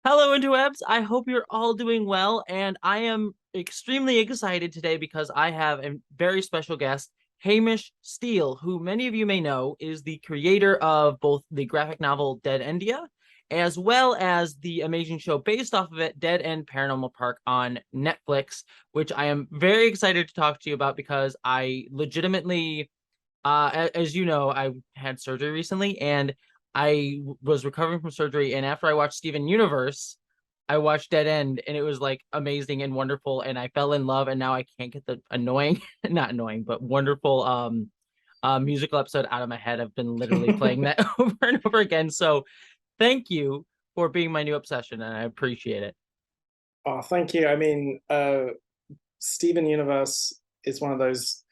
Hello, interwebs. I hope you're all doing well, and I am extremely excited today because I have a very special guest, Hamish Steele, who many of you may know is the creator of both the graphic novel DeadEndia, as well as the amazing show based off of it, Dead End Paranormal Park on Netflix, which I am very excited to talk to you about because I legitimately as you know, I had surgery recently, and I was recovering from surgery. And after I watched Steven Universe, I watched Dead End, and it was like amazing and wonderful. And I fell in love, and now I can't get the annoying, not annoying, but wonderful musical episode out of my head. I've been literally playing that over and over again. So thank you for being my new obsession, and I appreciate it. Oh, thank you. Steven Universe is one of those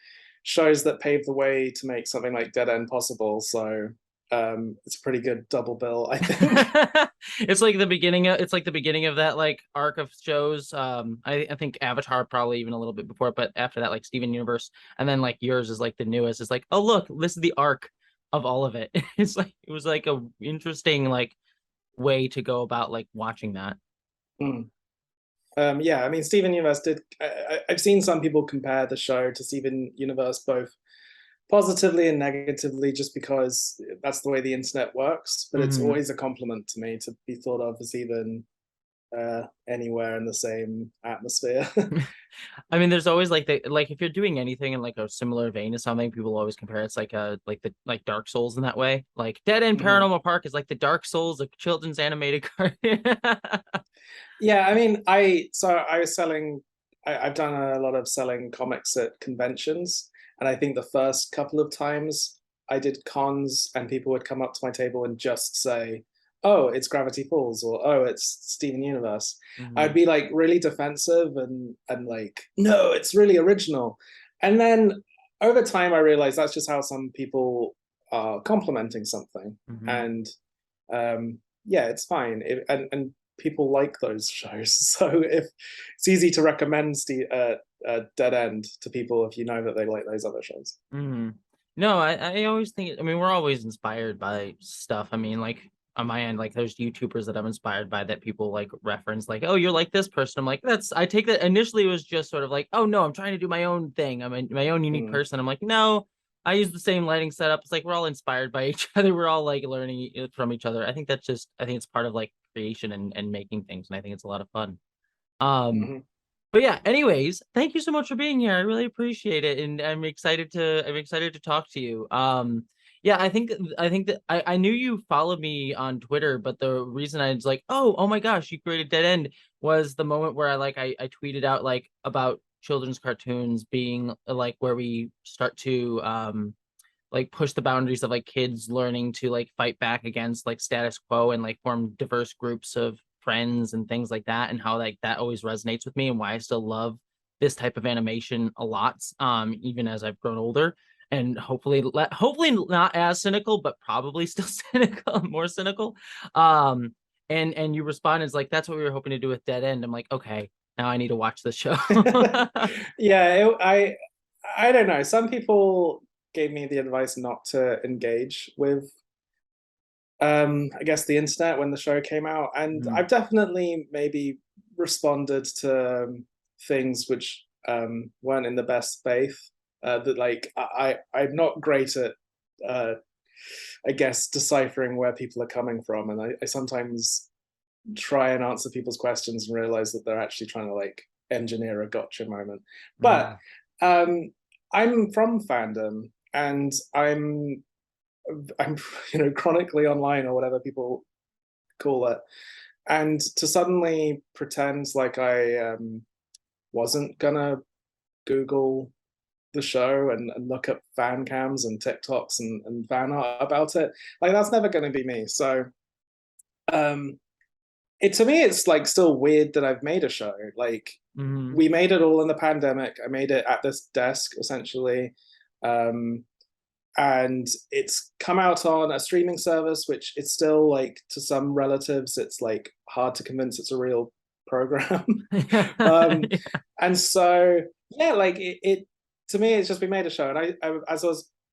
shows that paved the way to make something like Dead End possible. So it's a pretty good double bill, I think. It's like the beginning of that like arc of shows. I think Avatar probably even a little bit before, but after that, like Steven Universe, and then like yours is like the newest. It's like, oh look, this is the arc of all of it. It's like it was like a interesting like way to go about like watching that. Mm. Yeah, I mean, Steven Universe did. I've seen some people compare the show to Steven Universe both positively and negatively, just because that's the way the internet works. But it's Mhm. always a compliment to me to be thought of as even anywhere in the same atmosphere. I mean, there's always like the like if you're doing anything in like a similar vein to something, people always compare it's like a like the like Dark Souls in that way. Like Dead End Mhm. Paranormal Park is like the Dark Souls of children's animated cartoon. Yeah, I mean, I was selling. I've done a lot of selling comics at conventions, and I think the first couple of times I did cons, and people would come up to my table and just say, "Oh, it's Gravity Falls," or "Oh, it's Steven Universe." I'd Mhm. be like really defensive and like, "No, it's really original." And then over time, I realized that's just how some people are complimenting something, Mhm. and yeah, it's fine. And people like those shows. So if it's easy to recommend Dead End to people if you know that they like those other shows. Mhm. No, I always think, I mean, we're always inspired by stuff. I mean, like on my end, like there's YouTubers that I'm inspired by that people like reference, like, oh, you're like this person. I'm like, I take that initially it was just sort of like, oh no, I'm trying to do my own thing. I'm my own unique Mm, person. I'm like, no, I use the same lighting setup. It's like we're all inspired by each other. We're all like learning from each other. I think that's just, I think it's part of like creation and making things. And I think it's a lot of fun. Um, mhm. but yeah, anyways, thank you so much for being here. I really appreciate it. And I'm excited to talk to you. Yeah, I think that I knew you followed me on Twitter, but the reason I was like, oh my gosh, you created Dead End was the moment where I tweeted out like about children's cartoons being like where we start to like push the boundaries of like kids learning to like fight back against like status quo and like form diverse groups of friends and things like that, and how like that always resonates with me and why I still love this type of animation a lot, even as I've grown older, and hopefully not as cynical but probably still cynical, more cynical. And you respond as like, that's what we were hoping to do with Dead End. I'm like, okay, now I need to watch the show. Yeah, I don't know. Some people gave me the advice not to engage with I guess the internet when the show came out, and Mhm. I've definitely maybe responded to things which weren't in the best faith. That like I'm not great at uh, I guess deciphering where people are coming from, and I sometimes try and answer people's questions and realize that they're actually trying to like engineer a gotcha moment. But Mhm. um, I'm from fandom, and I'm chronically online or whatever people call it, and to suddenly pretend like I wasn't gonna Google the show and look at fan cams and TikToks and fan art about it, like that's never going to be me. So um, it to me, it's like still weird that I've made a show. Like Mhm. we made it all in the pandemic. I made it at this desk essentially. Um, and it's come out on a streaming service, which it's still like to some relatives it's like hard to convince it's a real program. um and so yeah, like it to me it's just we made a show, and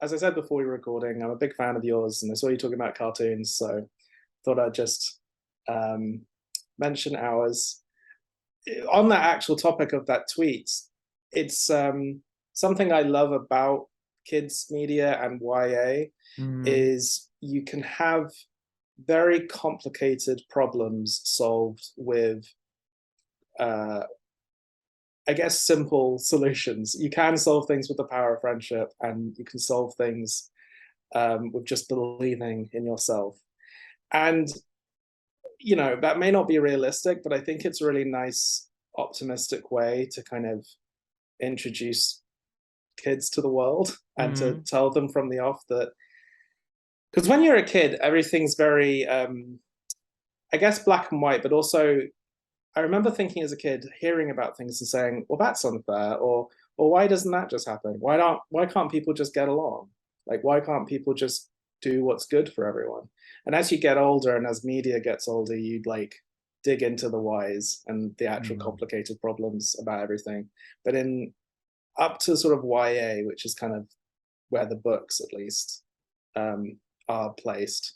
as I said before we were recording, I'm a big fan of yours, and I saw you talking about cartoons, so thought I'd just um mention ours. On that actual topic of that tweet, it's something I love about kids media and YA is you can have very complicated problems solved with I guess simple solutions. You can solve things with the power of friendship, and you can solve things with just believing in yourself. And you know, that may not be realistic, but I think it's a really nice, optimistic way to kind of introduce kids to the world and to tell them from the off that, because when you're a kid, everything's very, I guess, black and white, but also I remember thinking as a kid, hearing about things and saying, well, that's unfair, or why doesn't that just happen? Why can't people just get along? Like, why can't people just do what's good for everyone? And as you get older and as media gets older, you'd like dig into the whys and the actual complicated problems about everything. But in up to sort of YA, which is kind of where the books at least are placed,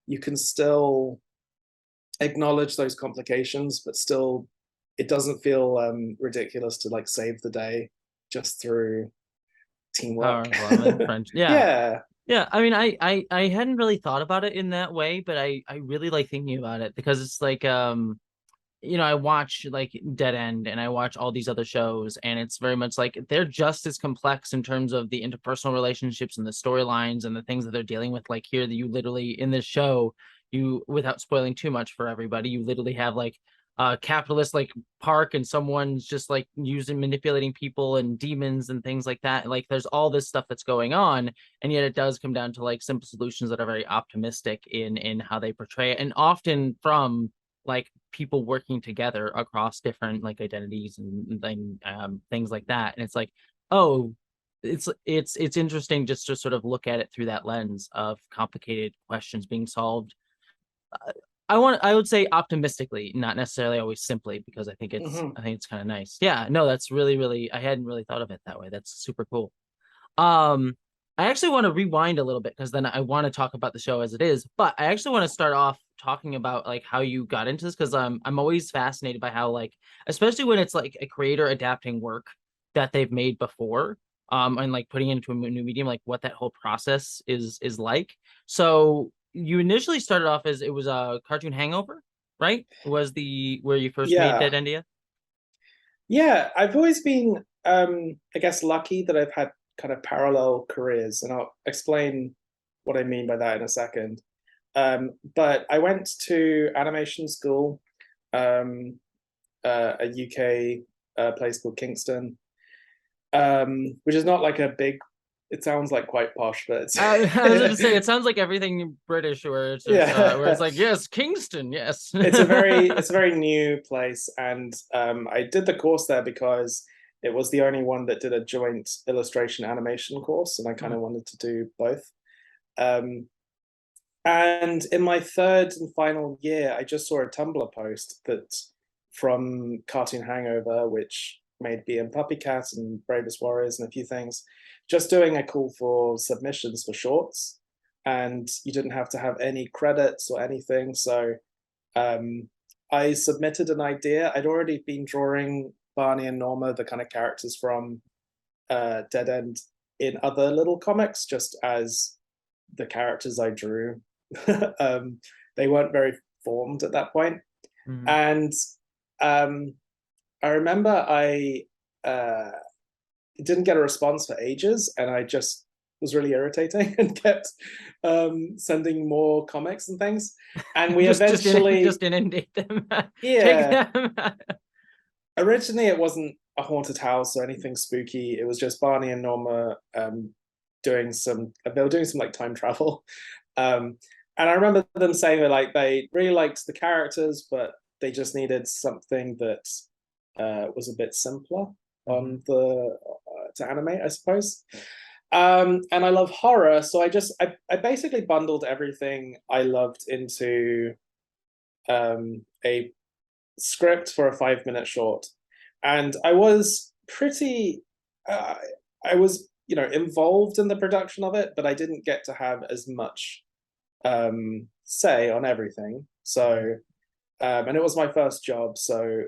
you can still acknowledge those complications, but still it doesn't feel ridiculous to like save the day just through teamwork. Yeah. Yeah, I mean, I hadn't really thought about it in that way, but I really like thinking about it because it's like you know, I watch like Dead End and I watch all these other shows, and it's very much like they're just as complex in terms of the interpersonal relationships and the storylines and the things that they're dealing with. Like here, that you literally in this show, you, without spoiling too much for everybody, you literally have like a capitalist like park, and someone's just like manipulating people and demons and things like that. Like there's all this stuff that's going on, and yet it does come down to like simple solutions that are very optimistic in how they portray it, and often from like people working together across different like identities and things like that. And it's like, oh, it's interesting just to sort of look at it through that lens of complicated questions being solved. I would say optimistically, not necessarily always simply, because I think it's kind of nice. Yeah, no, that's really, I hadn't really thought of it that way. That's super cool. I actually want to rewind a little bit because then I want to talk about the show as it is, but I actually want to start off talking about like how you got into this, because I'm always fascinated by how, like, especially when it's like a creator adapting work that they've made before, and like putting it into a new medium, like what that whole process is like. So you initially started off as it was a cartoon Hangover, right? Was the where you first made DeadEndia? Yeah, I've always been I guess lucky that I've had kind of parallel careers, and I'll explain what I mean by that in a second. But I went to animation school, a UK place called Kingston, which is not like a big. It sounds like quite posh, but it's. I was going to say it sounds like everything British, where it's just, where it's like, yes, Kingston, yes. it's a very new place, and I did the course there because it was the only one that did a joint illustration animation course, and I kind of wanted to do both. And in my third and final year, I just saw a Tumblr post that from Cartoon Hangover, which made Bee and Puppycat and Bravest Warriors and a few things, just doing a call for submissions for shorts. And you didn't have to have any credits or anything. So I submitted an idea. I'd already been drawing Barney and Norma, the kind of characters from Dead End, in other little comics, just as the characters I drew. They weren't very formed at that point. And I remember I didn't get a response for ages, and I just was really irritating and kept sending more comics and things. And we eventually just inundate them. Yeah. Take them. Originally, it wasn't a haunted house or anything spooky. It was just Barney and Norma doing some. They were doing some like time travel. And I remember them saying that like they really liked the characters, but they just needed something that was a bit simpler on the to animate, I suppose. And I love horror, so I basically bundled everything I loved into a script for a 5-minute short, and I was pretty. I was, you know, involved in the production of it, but I didn't get to have as much say on everything. So And it was my first job, so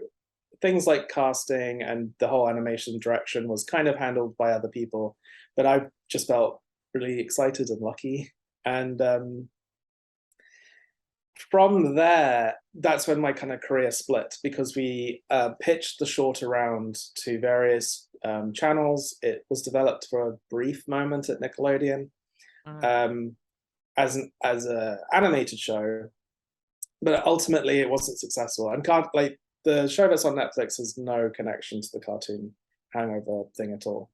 things like casting and the whole animation direction was kind of handled by other people, but I just felt really excited and lucky. And from there, that's when my kind of career split, because we pitched the short around to various channels. It was developed for a brief moment at Nickelodeon um, as an animated show, but ultimately it wasn't successful. And can't like the show that's on Netflix has no connection to the cartoon Hangover thing at all.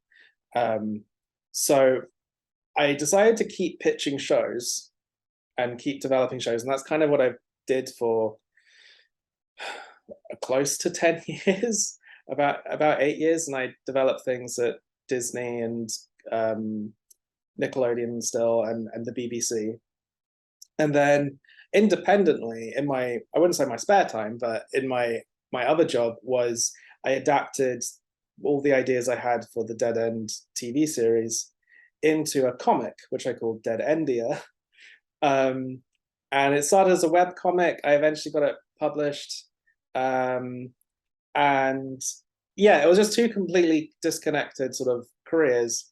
So I decided to keep pitching shows and keep developing shows, and that's kind of what I did for close to 10 years, about 8 years. And I developed things at Disney and Nickelodeon still, and the BBC. And then independently, in my, I wouldn't say my spare time, but in my other job, was I adapted all the ideas I had for the Dead End TV series into a comic, which I called DeadEndia. And it started as a web comic. I eventually got it published. And yeah, it was just two completely disconnected sort of careers,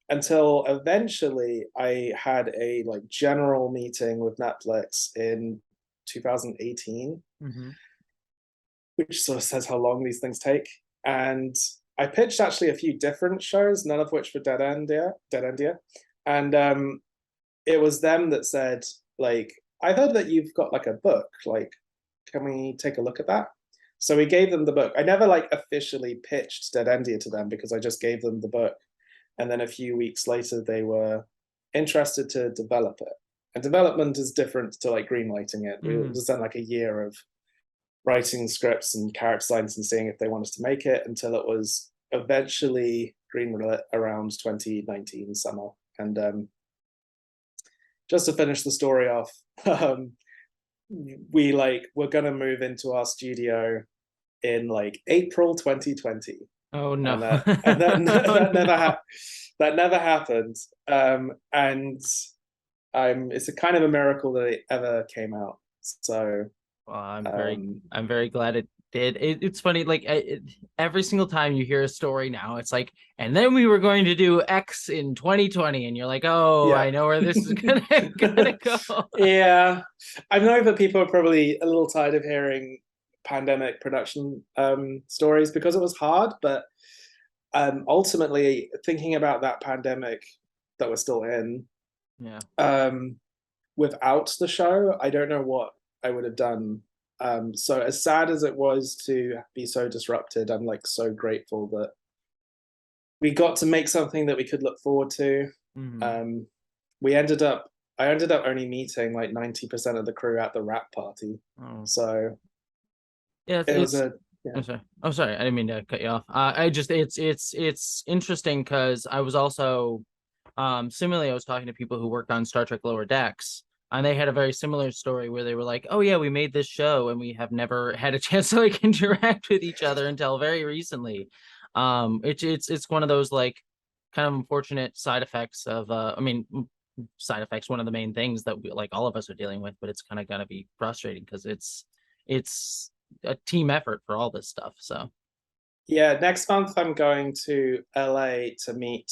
until eventually I had a like general meeting with Netflix in 2018, which sort of says how long these things take. And I pitched actually a few different shows, none of which were DeadEndia. And it was them that said, like, I heard that you've got like a book, like, can we take a look at that? So we gave them the book. I never like officially pitched DeadEndia to them, because I just gave them the book. And then a few weeks later, they were interested to develop it. And development is different to like greenlighting it. We just done like a year of writing scripts and character designs and seeing if they wanted to make it, until it was eventually greenlit around 2019 summer. And just to finish the story off, we're gonna move into our studio in like April 2020. Oh no! That never happened. And it's a kind of a miracle that it ever came out. So well, I'm very glad it did. It's funny, like every single time you hear a story now, it's like, and then we were going to do X in 2020, and you're like, oh, yeah. I know where this is gonna go. Yeah, I know that people are probably a little tired of hearing pandemic production stories, because it was hard, but ultimately thinking about that pandemic that we're still in, without the show, I don't know what I would have done. So as sad as it was to be so disrupted, I'm like so grateful that we got to make something that we could look forward to. I ended up only meeting like 90% of the crew at the wrap party. So yeah, it was a. Yeah. I'm sorry. I didn't mean to cut you off. It's interesting, because I was also similarly, I was talking to people who worked on Star Trek Lower Decks, and they had a very similar story where they were like, oh yeah, we made this show and we have never had a chance to like interact with each other until very recently. It's one of those like kind of unfortunate side effects of side effects, one of the main things that we, like all of us are dealing with, but it's kind of gonna be frustrating, because it's a team effort for all this stuff. So yeah, next month I'm going to LA to meet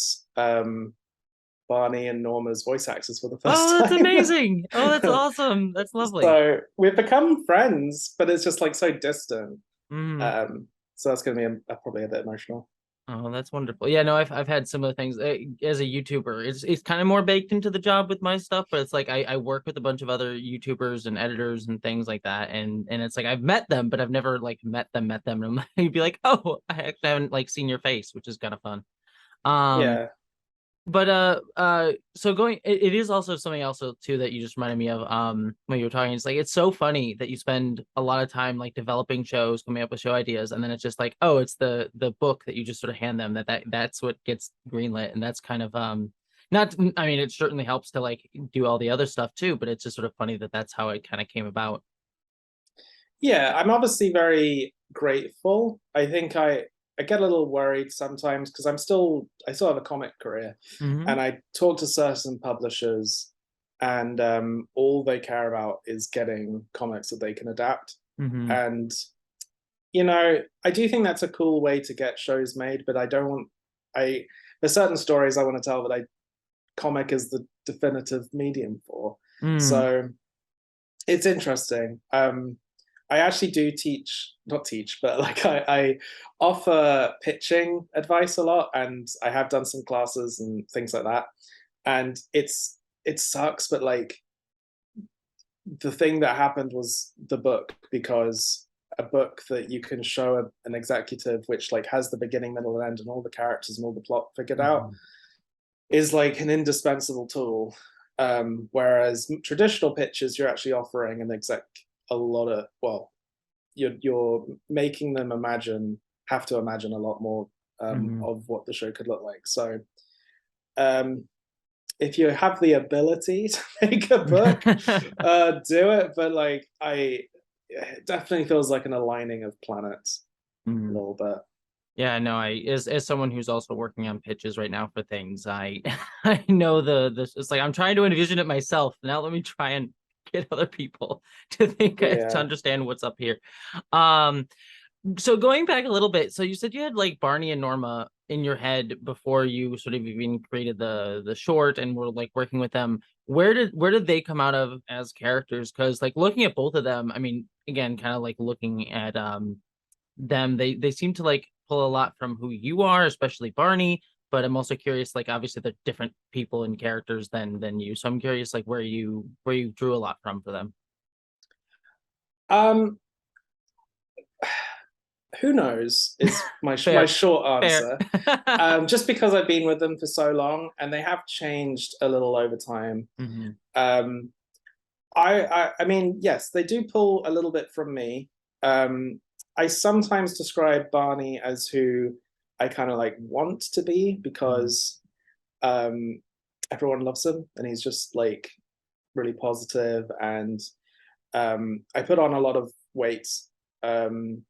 Barney and Norma's voice actors for the first time. Oh, that's amazing. Oh, that's awesome. That's lovely. So we've become friends, but it's just like so distant. So that's going to be probably a bit emotional. Oh, that's wonderful. Yeah, no, I've had similar things as a YouTuber. It's kind of more baked into the job with my stuff, but it's like I work with a bunch of other YouTubers and editors and things like that, and it's like I've met them, but I've never like met them. And I'd be like, oh, I actually haven't like seen your face, which is kind of fun. Yeah. But so it is also something else too that you just reminded me of when you were talking. It's like, it's so funny that you spend a lot of time like developing shows, coming up with show ideas, and then it's just like, oh, it's the book that you just sort of hand them, that's what gets greenlit. And that's kind of not, I mean, it certainly helps to like do all the other stuff too, but it's just sort of funny that that's how it kind of came about. Yeah, I'm obviously very grateful. I think I get a little worried sometimes, because I still have a comic career, and I talk to certain publishers, and all they care about is getting comics that they can adapt. Mm-hmm. And you know, I do think that's a cool way to get shows made, but I don't want I there's certain stories I want to tell that I comic is the definitive medium for. Mm. So it's interesting. I actually do teach, not teach, but like I offer pitching advice a lot, and I have done some classes and things like that. And it sucks, but like the thing that happened was the book, because a book that you can show an executive which like has the beginning, middle, and end, and all the characters and all the plot figured out Mm-hmm. is like an indispensable tool. Whereas traditional pitches, you're actually offering an exec a lot of, well, you're making them have to imagine a lot more Mm-hmm. of what the show could look like. So um, if you have the ability to make a book, do it. But like it definitely feels like an aligning of planets a Mm. little bit. Yeah, no, as someone who's also working on pitches right now for things, I I know the it's like I'm trying to envision it myself. Now let me try and get other people to think to Yeah. understand what's up here. Um, so going back a little bit, so you said you had like Barney and Norma in your head before you sort of even created the short and were like working with them. Where did they come out of as characters? Because like looking at both of them, I mean, again, kind of like looking at them, they seem to like pull a lot from who you are, especially Barney. But I'm also curious, like obviously they're different people and characters than you. So I'm curious, like where you drew a lot from for them. Um, who knows is my Fair, short fair. answer. Just because I've been with them for so long, and they have changed a little over time. Hmm. Um, I mean, yes, they do pull a little bit from me. I sometimes describe Barney as who I kind of like want to be, Hmm. because um, everyone loves him, and he's just like really positive. And I put on a lot of weight um,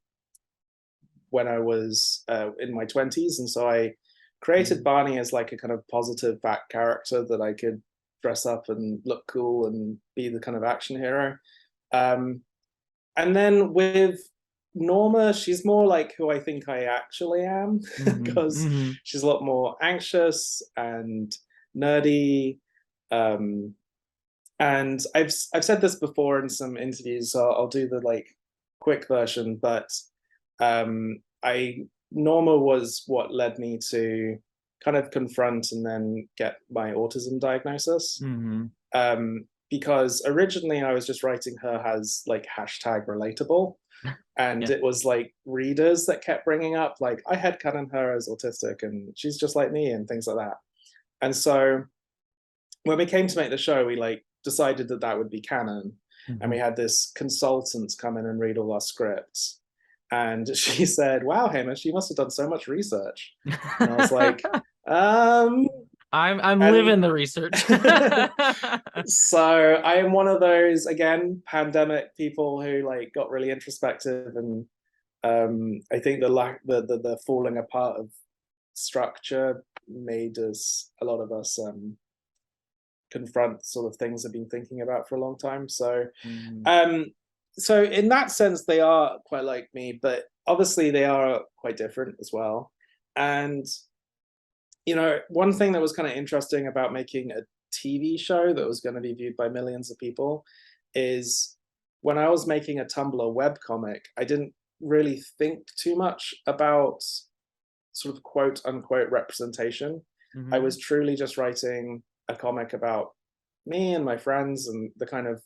when I was in my 20s, and so I created Hmm. Barney as like a kind of positive fat character that I could dress up and look cool and be the kind of action hero. Um, and then with Norma, she's more like who I think I actually am, Hmm. because Hmm. she's a lot more anxious and nerdy. Um, and I've said this before in some interviews, so I'll do the like quick version. But I Norma was what led me to kind of confront and then get my autism diagnosis. Hmm. Because originally I was just writing her as like hashtag relatable, and Yeah. it was like readers that kept bringing up like I headcanon her as autistic and she's just like me and things like that. And so when we came to make the show, we like decided that that would be canon, and we Hmm. had this consultant come in and read all our scripts, and she said, "Wow, Hamish, you must have done so much research." And I was like, um, I'm and living the research. so I am one of those again pandemic people who like got really introspective, and I think the falling apart of structure made us a lot of us confront sort of things I've been thinking about for a long time. So, Mhm. um, so in that sense, they are quite like me, but obviously they are quite different as well. And you know, one thing that was kind of interesting about making a TV show that was going to be viewed by millions of people is when I was making a Tumblr webcomic, I didn't really think too much about sort of quote unquote representation. I was Mhm. truly just writing a comic about me and my friends and the kind of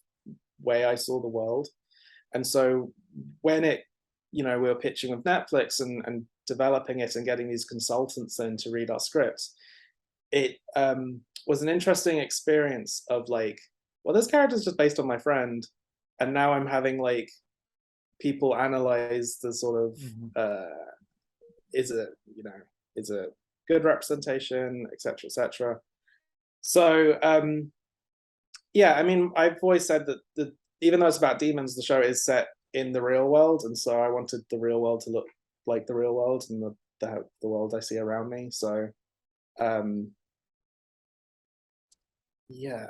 way I saw the world. And so when we were pitching with Netflix and developing it and getting these consultants in to read our scripts, it was an interesting experience of like, well, this character is just based on my friend. And now I'm having like people analyze the sort of Mhm. is it, is it good representation, etc., etc. So yeah, I mean, I've always said that even though it's about demons, the show is set in the real world, and so I wanted the real world to look like the real world and the world I see around me. So um, yeah,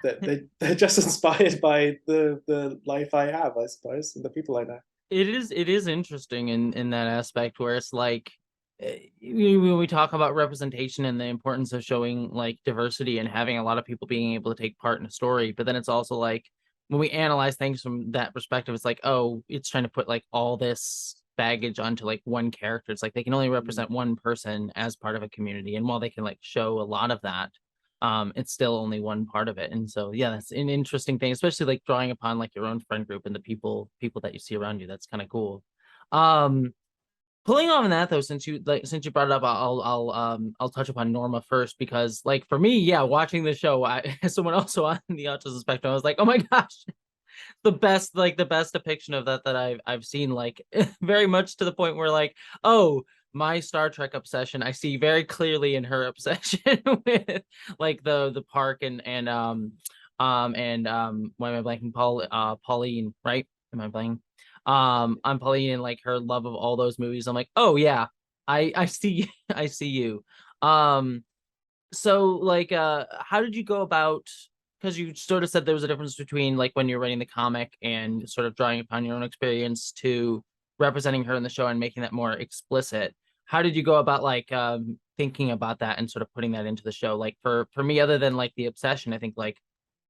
they're just inspired by the life I have, I suppose, and the people I know. It is interesting in that aspect where it's like when we talk about representation and the importance of showing like diversity and having a lot of people being able to take part in a story, but then it's also like when we analyze things from that perspective, it's like, oh, it's trying to put like all this baggage onto like one character. It's like they can only represent one person as part of a community, and while they can like show a lot of that, it's still only one part of it. And so yeah, that's an interesting thing, especially like drawing upon like your own friend group and the people that you see around you. That's kind of cool. um Pulling on that though, since you brought it up, I'll touch upon Norma first, because like for me, yeah, watching the show, I as someone also on the autism spectrum, I was like, oh my gosh, the best depiction of that I've seen, like very much to the point where like, oh, my Star Trek obsession I see very clearly in her obsession with like the park and why am I blanking? Pauline, right? Am I blanking? I'm Pauline and like her love of all those movies. I'm like, oh yeah, I see I see you. Um so like how did you go about, because you sort of said there was a difference between like when you're writing the comic and sort of drawing upon your own experience to representing her in the show and making that more explicit. How did you go about like thinking about that and sort of putting that into the show? Like for me, other than like the obsession, I think like,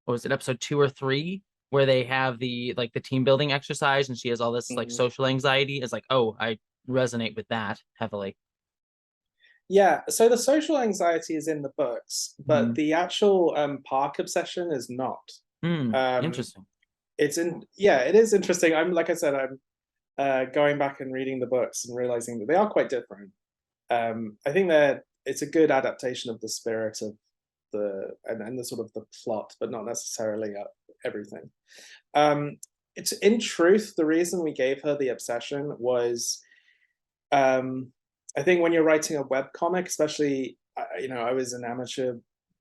what was it, episode 2 or 3, where they have the like the team building exercise and she has all this like Mhm. social anxiety, is like, oh, I resonate with that heavily. Yeah, so the social anxiety is in the books, but Hmm. the actual park obsession is not. Um, Interesting. it's in yeah, it is interesting. I'm like I said, I'm going back and reading the books and realizing that they are quite different. I think that it's a good adaptation of the spirit of and the sort of the plot, but not necessarily everything. Um, it's in truth the reason we gave her the obsession was, um, I think when you're writing a web comic, especially, I was an amateur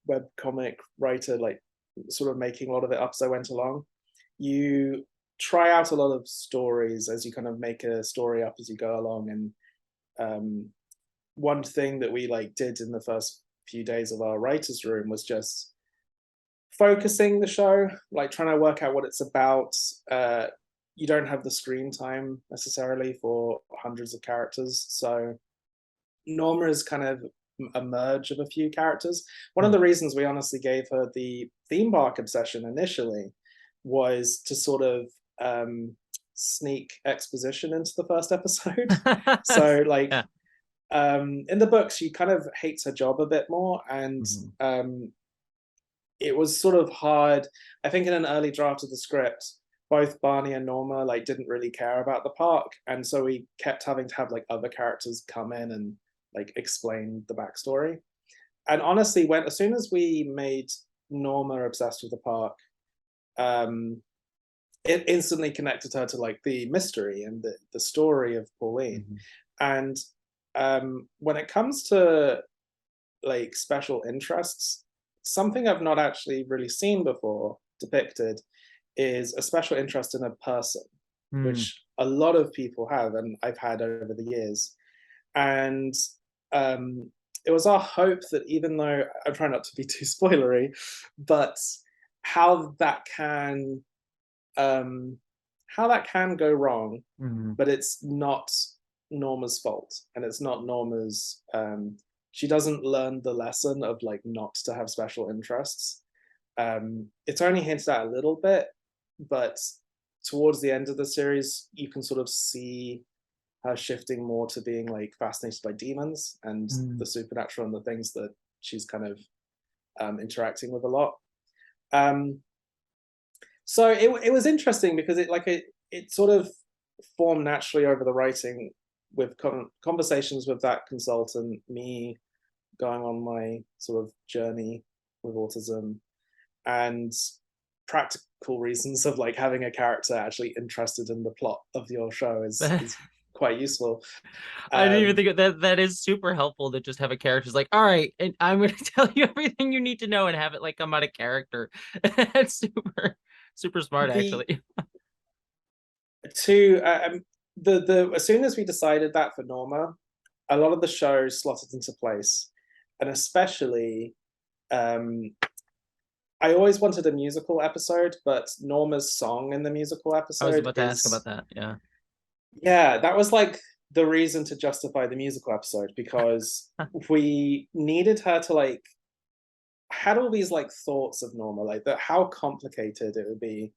web comic writer, like sort of making a lot of it up as I went along. You try out a lot of stories as you kind of make a story up as you go along, and um, one thing that we like did in the first few days of our writers' room was just focusing the show, like trying to work out what it's about. You don't have the screen time necessarily for hundreds of characters, so Norma is kind of a merge of a few characters. One of Hmm. the reasons we honestly gave her the theme park obsession initially was to sort of sneak exposition into the first episode. So, like, Yeah. in the books, she kind of hates her job a bit more, and Mhm. it was sort of hard. I think in an early draft of the script, both Barney and Norma like didn't really care about the park, and so we kept having to have like other characters come in and like explain the backstory. And honestly, when as soon as we made Norma obsessed with the park, um, it instantly connected her to like the mystery and the story of Pauline. Mhm. And when it comes to like special interests, something I've not actually really seen before depicted is a special interest in a person, Hmm. which a lot of people have, and I've had over the years. And um, it was our hope that even though I'm trying not to be too spoilery, but how that can um, how that can go wrong, Mhm. but it's not Norma's fault, and it's not Norma's. She doesn't learn the lesson of like not to have special interests. It's only hinted at a little bit, but towards the end of the series, you can sort of see her shifting more to being like fascinated by demons and the Mhm. supernatural and the things that she's kind of interacting with a lot. Um, so it was interesting because it sort of formed naturally over the writing with conversations with that consultant, me going on my sort of journey with autism, and practical reasons of like having a character actually interested in the plot of your show is quite useful. I didn't even Um, think of that. That is super helpful to just have a character who's like, all right, and I'm going to tell you everything you need to know and have it like come out of character. That's super smart, the actually. to the as soon as we decided that for Norma, a lot of the show slotted into place, and especially um, I always wanted a musical episode, but Norma's song in the musical I was episode about to ask about is, that. Yeah. yeah, that was like the reason to justify the musical episode, because we needed her to like had all these like thoughts of Norma, like that how complicated it would be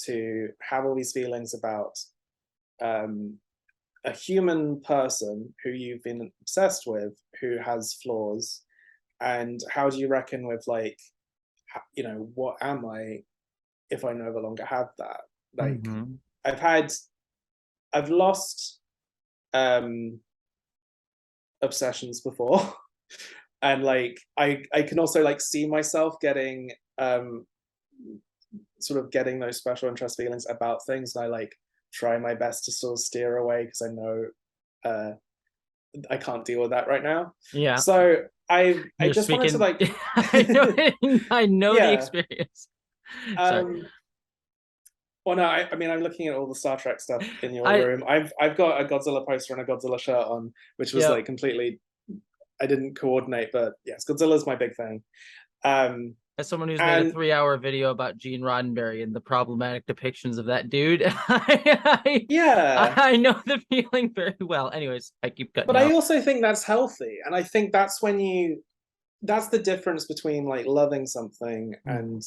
to have all these feelings about um a human person who you've been obsessed with, who has flaws, and how do you reckon with like, you know, what am I if I no longer have that? Like, Mm-hmm. I've had, I've lost um obsessions before, and like I can also like see myself getting sort of getting those special interest feelings about things, and I like try my best to sort of steer away because I know uh I can't deal with that right now. Yeah. So I You're just wanted to speaking. like I know the yeah. experience. Sorry. Um well no, I mean I'm looking at all the Star Trek stuff in your I room. I've got a Godzilla poster and a Godzilla shirt on, which was yeah. like completely, I didn't coordinate, but yes, Godzilla's my big thing. Um As someone who's made a and 3-hour video about Gene Roddenberry and the problematic depictions of that dude, I, yeah, I know the feeling very well. Anyways, I keep cutting but you I off. also think that's healthy, and I think that's when you, that's the difference between like loving something Mhm. and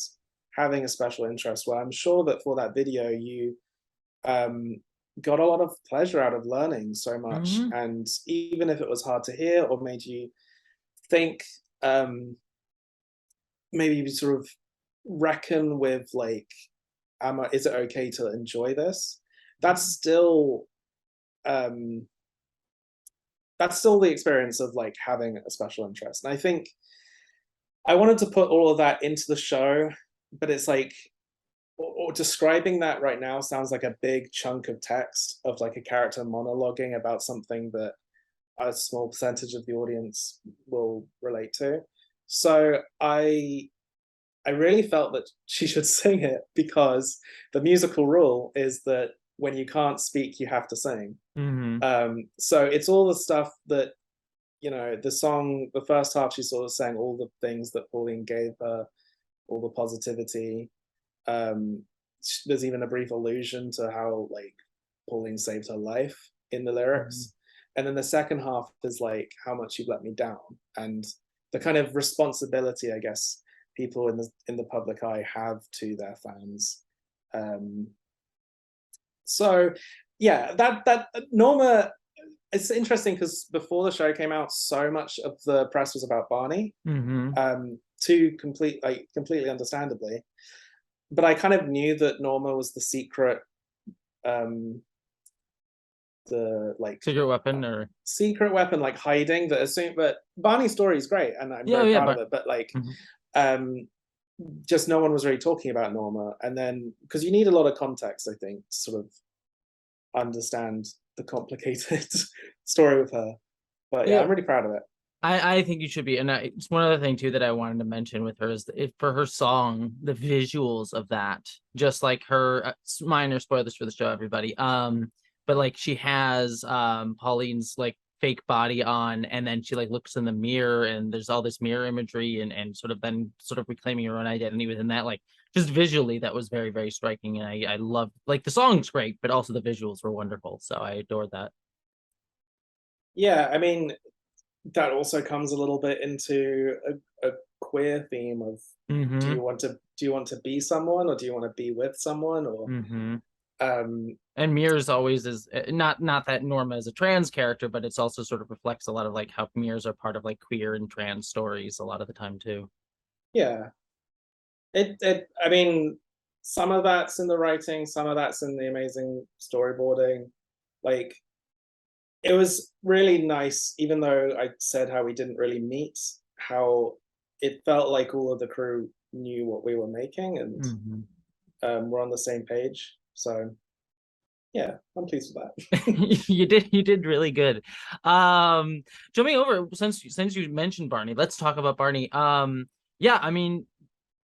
having a special interest, where I'm sure that for that video you um got a lot of pleasure out of learning so much, Mhm. and even if it was hard to hear or made you think, um maybe you sort of reckon with like, is it okay to enjoy this, that's still um that's still the experience of like having a special interest. And I think I wanted to put all of that into the show, but it's like, or describing that right now sounds like a big chunk of text of like a character monologuing about something that a small percentage of the audience will relate to. So I really felt that she should sing it, because the musical rule is that when you can't speak, you have to sing. Mhm. So it's all the stuff that, you know, the song, the first half, she sort of sang all the things that Pauline gave her, all the positivity. Um, there's even a brief allusion to how like Pauline saved her life in the Mhm. lyrics. And then the second half is like how much you've let me down, and the kind of responsibility, I guess, people in the public eye have to their fans. Um, so yeah, that Norma, it's interesting because before the show came out, so much of the press was about Barney, Mhm. to completely understandably. But I kind of knew that Norma was the secret, um, the like Secret weapon or secret weapon, like hiding that as soon. But Barney's story is great, and I'm yeah, very yeah, proud of but it. But like, mhm. um, just no one was really talking about Norma, and then because you need a lot of context, I think, to sort of understand the complicated story with her. But yeah, Yeah, I'm really proud of it. I think you should be. And it's one other thing too that I wanted to mention with her is that if for her song, the visuals of that, just like her minor spoilers for the show, everybody. But like she has Pauline's like fake body on, and then she like looks in the mirror, and there's all this mirror imagery, and sort of then sort of reclaiming her own identity within that. Like just visually, that was very very striking, and I love like the song's great, but also the visuals were wonderful. So I adored that. Yeah, I mean, that also comes a little bit into a queer theme of, Mm-hmm. do you want to be someone, or do you want to be with someone, or Mm-hmm. um And Mirrors always is not that Norma is a trans character, but it's also sort of reflects a lot of like how mirrors are part of like queer and trans stories a lot of the time too. yeah, it I mean, some of that's in the writing, some of that's in the amazing storyboarding. Like, it was really nice, even though I said how we didn't really meet, how it felt like all of the crew knew what we were making, and Mm-hmm. we're on the same page. So yeah, I'm pleased with that. You did really good. Jumping over since you mentioned Barney, let's talk about Barney. Yeah, I mean,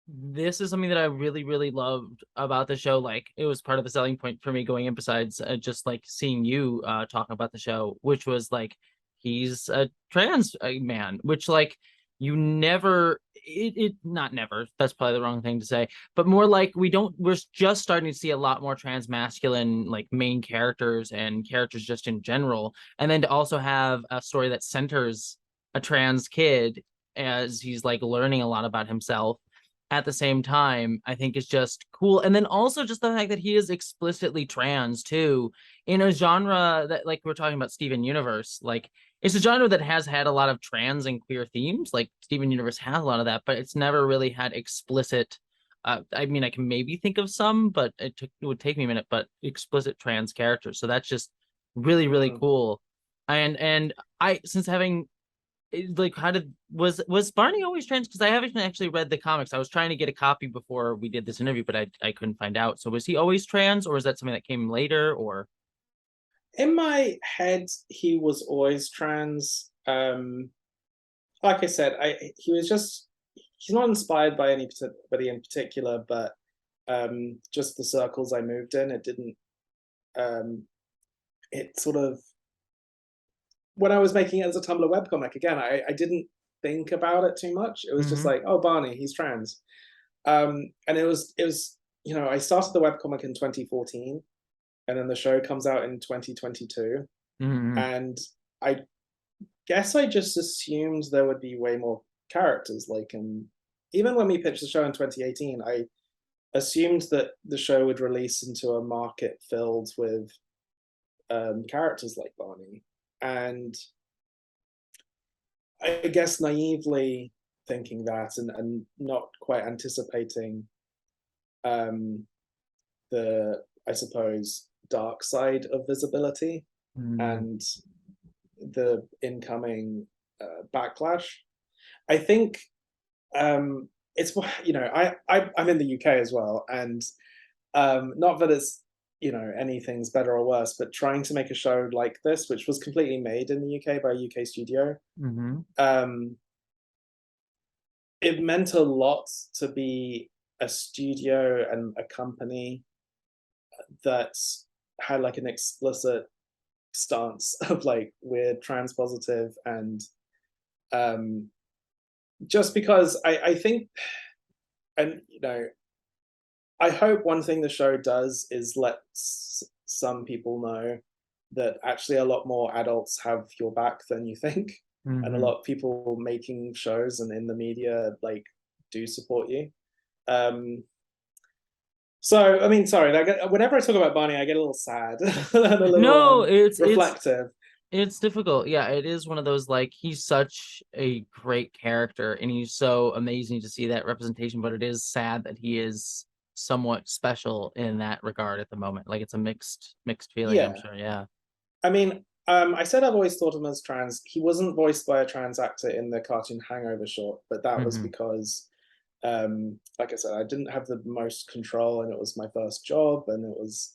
this is something that I really, really loved about the show. Like, it was part of the selling point for me going in, besides just like seeing you talk about the show, which was like he's a trans man, which like you never it not never, that's probably the wrong thing to say, but more like we're just starting to see a lot more transmasculine like main characters and characters just in general, and then to also have a story that centers a trans kid as he's like learning a lot about himself at the same time, I think is just cool. And then also just the fact that he is explicitly trans too, in a genre that, like we're talking about Steven Universe, like it's a genre that has had a lot of trans and queer themes. Like Steven Universe has a lot of that, but it's never really had explicit. I mean, I can maybe think of some, but it would take me a minute. But explicit trans characters, so that's just really really Mm. cool. And I, since having like, how did was Barney always trans? Because I haven't actually read the comics. I was trying to get a copy before we did this interview, but I couldn't find out. So was he always trans, or is that something that came later? Or In my head, he was always trans. Like I said, he was just he's not inspired by anybody in particular, but just the circles I moved in, it didn't um, it sort of when I was making it as a Tumblr webcomic, again, I didn't think about it too much. It was just mm-hmm, like, oh, Barney, he's trans. And it was, I started the webcomic in 2014, and then the show comes out in 2022. mm-hmm, And I guess I just assumed there would be way more characters. Like, even when we pitched the show in 2018, I assumed that the show would release into a market filled with characters like Barney. And I guess naively thinking that, and not quite anticipating um, the, I suppose, dark side of visibility mm-hmm. and the incoming backlash. I think it's, I'm in the UK as well, and not that it's anything's better or worse, but trying to make a show like this, which was completely made in the UK by a UK studio, Mm-hmm. um, it meant a lot to be a studio and a company that had like an explicit stance of like we're trans positive. And um just because I think, and I hope one thing the show does is let some people know that actually a lot more adults have your back than you think, and a Mm-hmm. lot of people making shows and in the media like do support you. um So, I mean, sorry, whenever I talk about Barney, I get a little sad and a little No, reflective. it's difficult. Yeah, it is one of those, like, he's such a great character and he's so amazing to see that representation, but it is sad that he is somewhat special in that regard at the moment. Like it's a mixed feeling, I'm Yeah, sure. Yeah. I mean, I said I've always thought him as trans. He wasn't voiced by a trans actor in the cartoon Hangover short, but that was Mm-hmm. because, like I said, I didn't have the most control, and it was my first job, and it was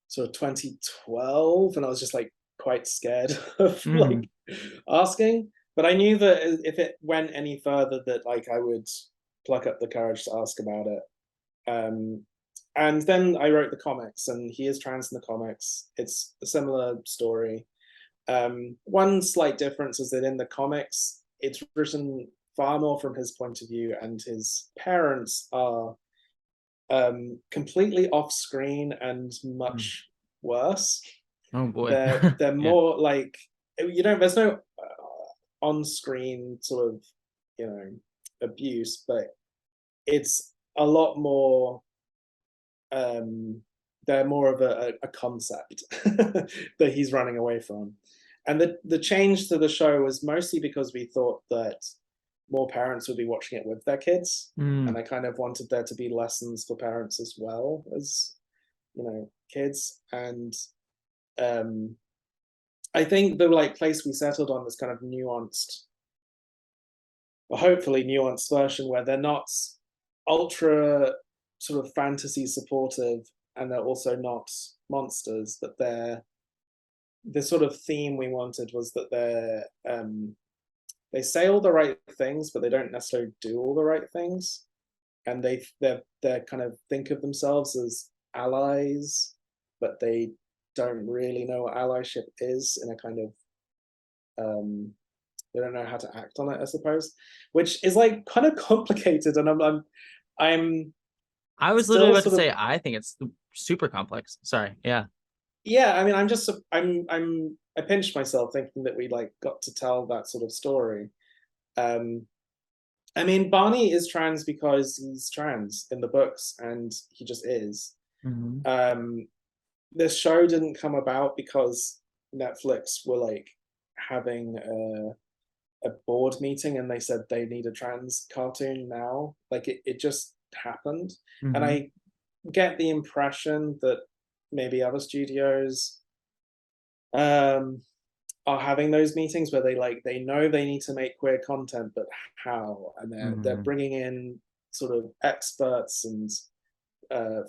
sort of 2012, and I was just like quite scared of Mm-hmm. like asking. But I knew that if it went any further, that like I would pluck up the courage to ask about it. Um, and then I wrote the comics, and he is trans in the comics. It's a similar story. One slight difference is that in the comics, it's written far more from his point of view, and his parents are completely off screen and much worse. Oh boy. They're Yeah. more like, there's no on screen sort of abuse, but it's a lot more. Um, they're more of a concept that he's running away from. And the change to the show was mostly because we thought that more parents would be watching it with their kids. Mm. And I kind of wanted there to be lessons for parents as well as, kids. And um, I think the like place we settled on was kind of nuanced, or hopefully nuanced version where they're not ultra sort of fantasy supportive, and they're also not monsters, but they're the sort of theme we wanted was that they say all the right things, but they don't necessarily do all the right things, and they're kind of think of themselves as allies, but they don't really know what allyship is in a kind of they don't know how to act on it, I suppose, which is like kind of complicated. And I'm I was literally still about to sort of, say I think it's super complex. Sorry. Yeah. yeah. I mean, I pinched myself thinking that we like got to tell that sort of story. Um, I mean, Barney is trans because he's trans in the books, and he just is. Mhm. This show didn't come about because Netflix were like having a board meeting and they said they need a trans cartoon now. Like it just happened. And Mhm. I get the impression that maybe other studios um are having those meetings where they know they need to make queer content, but how? And they're Mhm. bringing in sort of experts and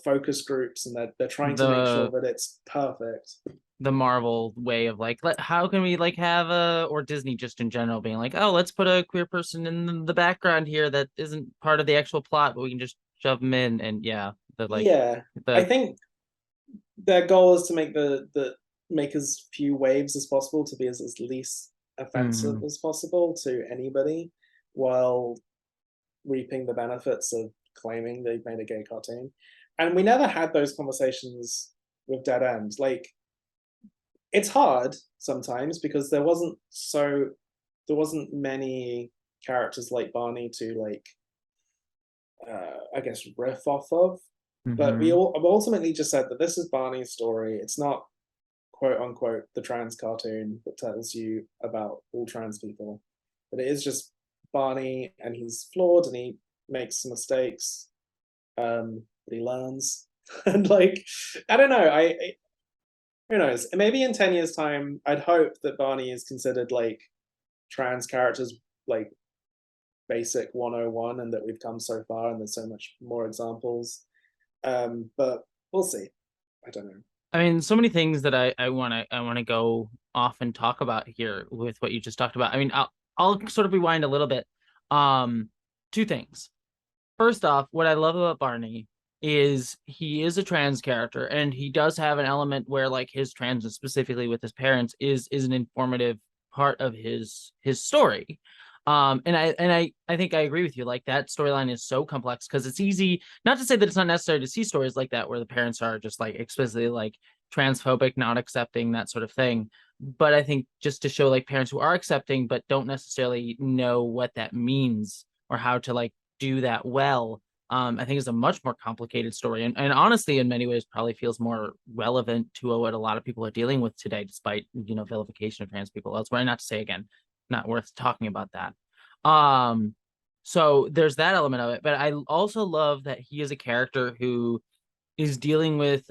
focus groups, and they're trying to make sure The that it's perfect. the Marvel way of like, how can we like have a, or Disney just in general being like, oh, let's put a queer person in the background here that isn't part of the actual plot, but we can just shove them in. And yeah, the like Yeah, I the think their goal is to make the make as few waves as possible, to be as least offensive mhm. as possible to anybody, while reaping the benefits of claiming they've made a gay cartoon. And we never had those conversations with Dead End. Like, it's hard sometimes because there wasn't many characters like Barney to like I guess riff off of. But we Mhm. all ultimately just said that this is Barney's story. It's not quote unquote the trans cartoon that tells you about all trans people. But it is just Barney, and he's flawed and he makes mistakes. But he learns. And like, I don't know, who knows? Maybe in 10 years' time, I'd hope that Barney is considered like trans characters like basic 101, and that we've come so far and there's so much more examples. But we'll see. I don't know. I mean, so many things that I want to go off and talk about here with what you just talked about. I mean, I'll sort of rewind a little bit. Um, Two things. First off, what I love about Barney is he is a trans character, and he does have an element where like his trans, specifically with his parents, is an informative part of his story. And I think I agree with you. Like that storyline is so complex because it's easy, not to say that it's not necessary to see stories like that where the parents are just like explicitly like transphobic, not accepting, that sort of thing. But I think just to show like parents who are accepting but don't necessarily know what that means or how to like do that well, I think is a much more complicated story, and honestly, in many ways, probably feels more relevant to what a lot of people are dealing with today, despite vilification of trans people elsewhere. Not to say again, not worth talking about that. Um, so there's that element of it, but I also love that he is a character who is dealing with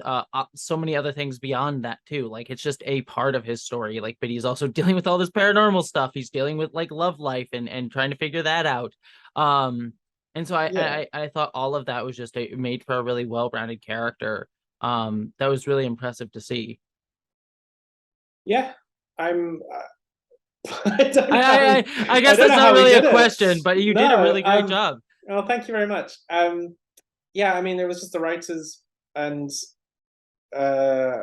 so many other things beyond that too. Like it's just a part of his story. Like, but he's also dealing with all this paranormal stuff. He's dealing with like love life and trying to figure that out. Um, and so Yeah, I thought all of that was just made for a really well-rounded character. That was really impressive to see. yeah. I'm. I don't know how I I guess don't that's know not how we really a did it. question, but you did a No. really great job. Well, thank you very much. Yeah. I mean, it was just the writers, and uh,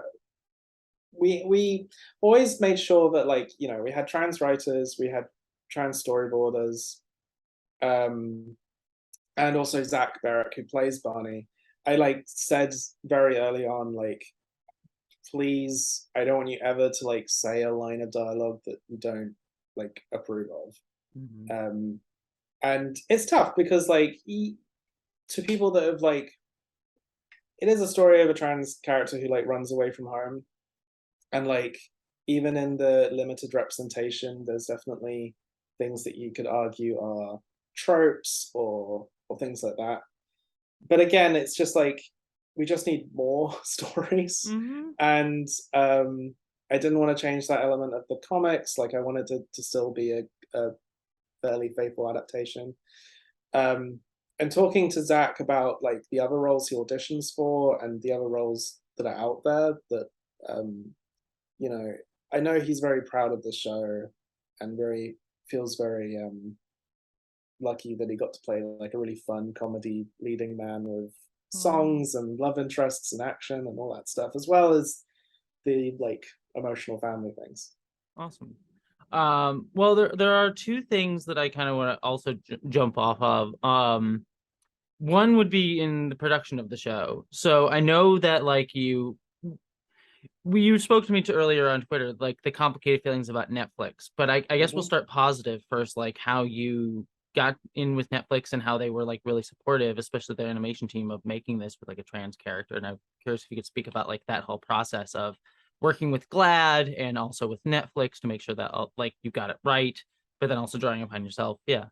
we always made sure that we had trans writers, we had trans storyboarders, um, and also Zach Barrett, who plays Barney. I like said very early on, like, please, I don't want you ever to like say a line of dialogue that you don't like approve of. Mhm. And it's tough because to people that have like, it is a story of a trans character who like runs away from home, and like even in the limited representation, there's definitely things that you could argue are tropes or things like that. But again, it's just like we just need more stories. Mhm. And I didn't want to change that element of the comics. Like I wanted to still be a fairly faithful adaptation. Um, and talking to Zach about like the other roles he auditions for and the other roles that are out there, that um, you know, I know he's very proud of the show and very feels very lucky that he got to play like a really fun comedy leading man with Oh, songs and love interests and action and all that stuff, as well as the like emotional family things. awesome. Well, there are two things that I kind of want to also jump off of. One would be in the production of the show. So I know that like you spoke to me to earlier on Twitter, like the complicated feelings about Netflix. But I guess we'll Mhm. start positive first, like how you got in with Netflix and how they were like really supportive, especially their animation team of making this with like a trans character. And I'm curious if you could speak about like that whole process of working with GLAAD and also with Netflix to make sure that like you got it right, but then also drawing upon yourself. Yeah.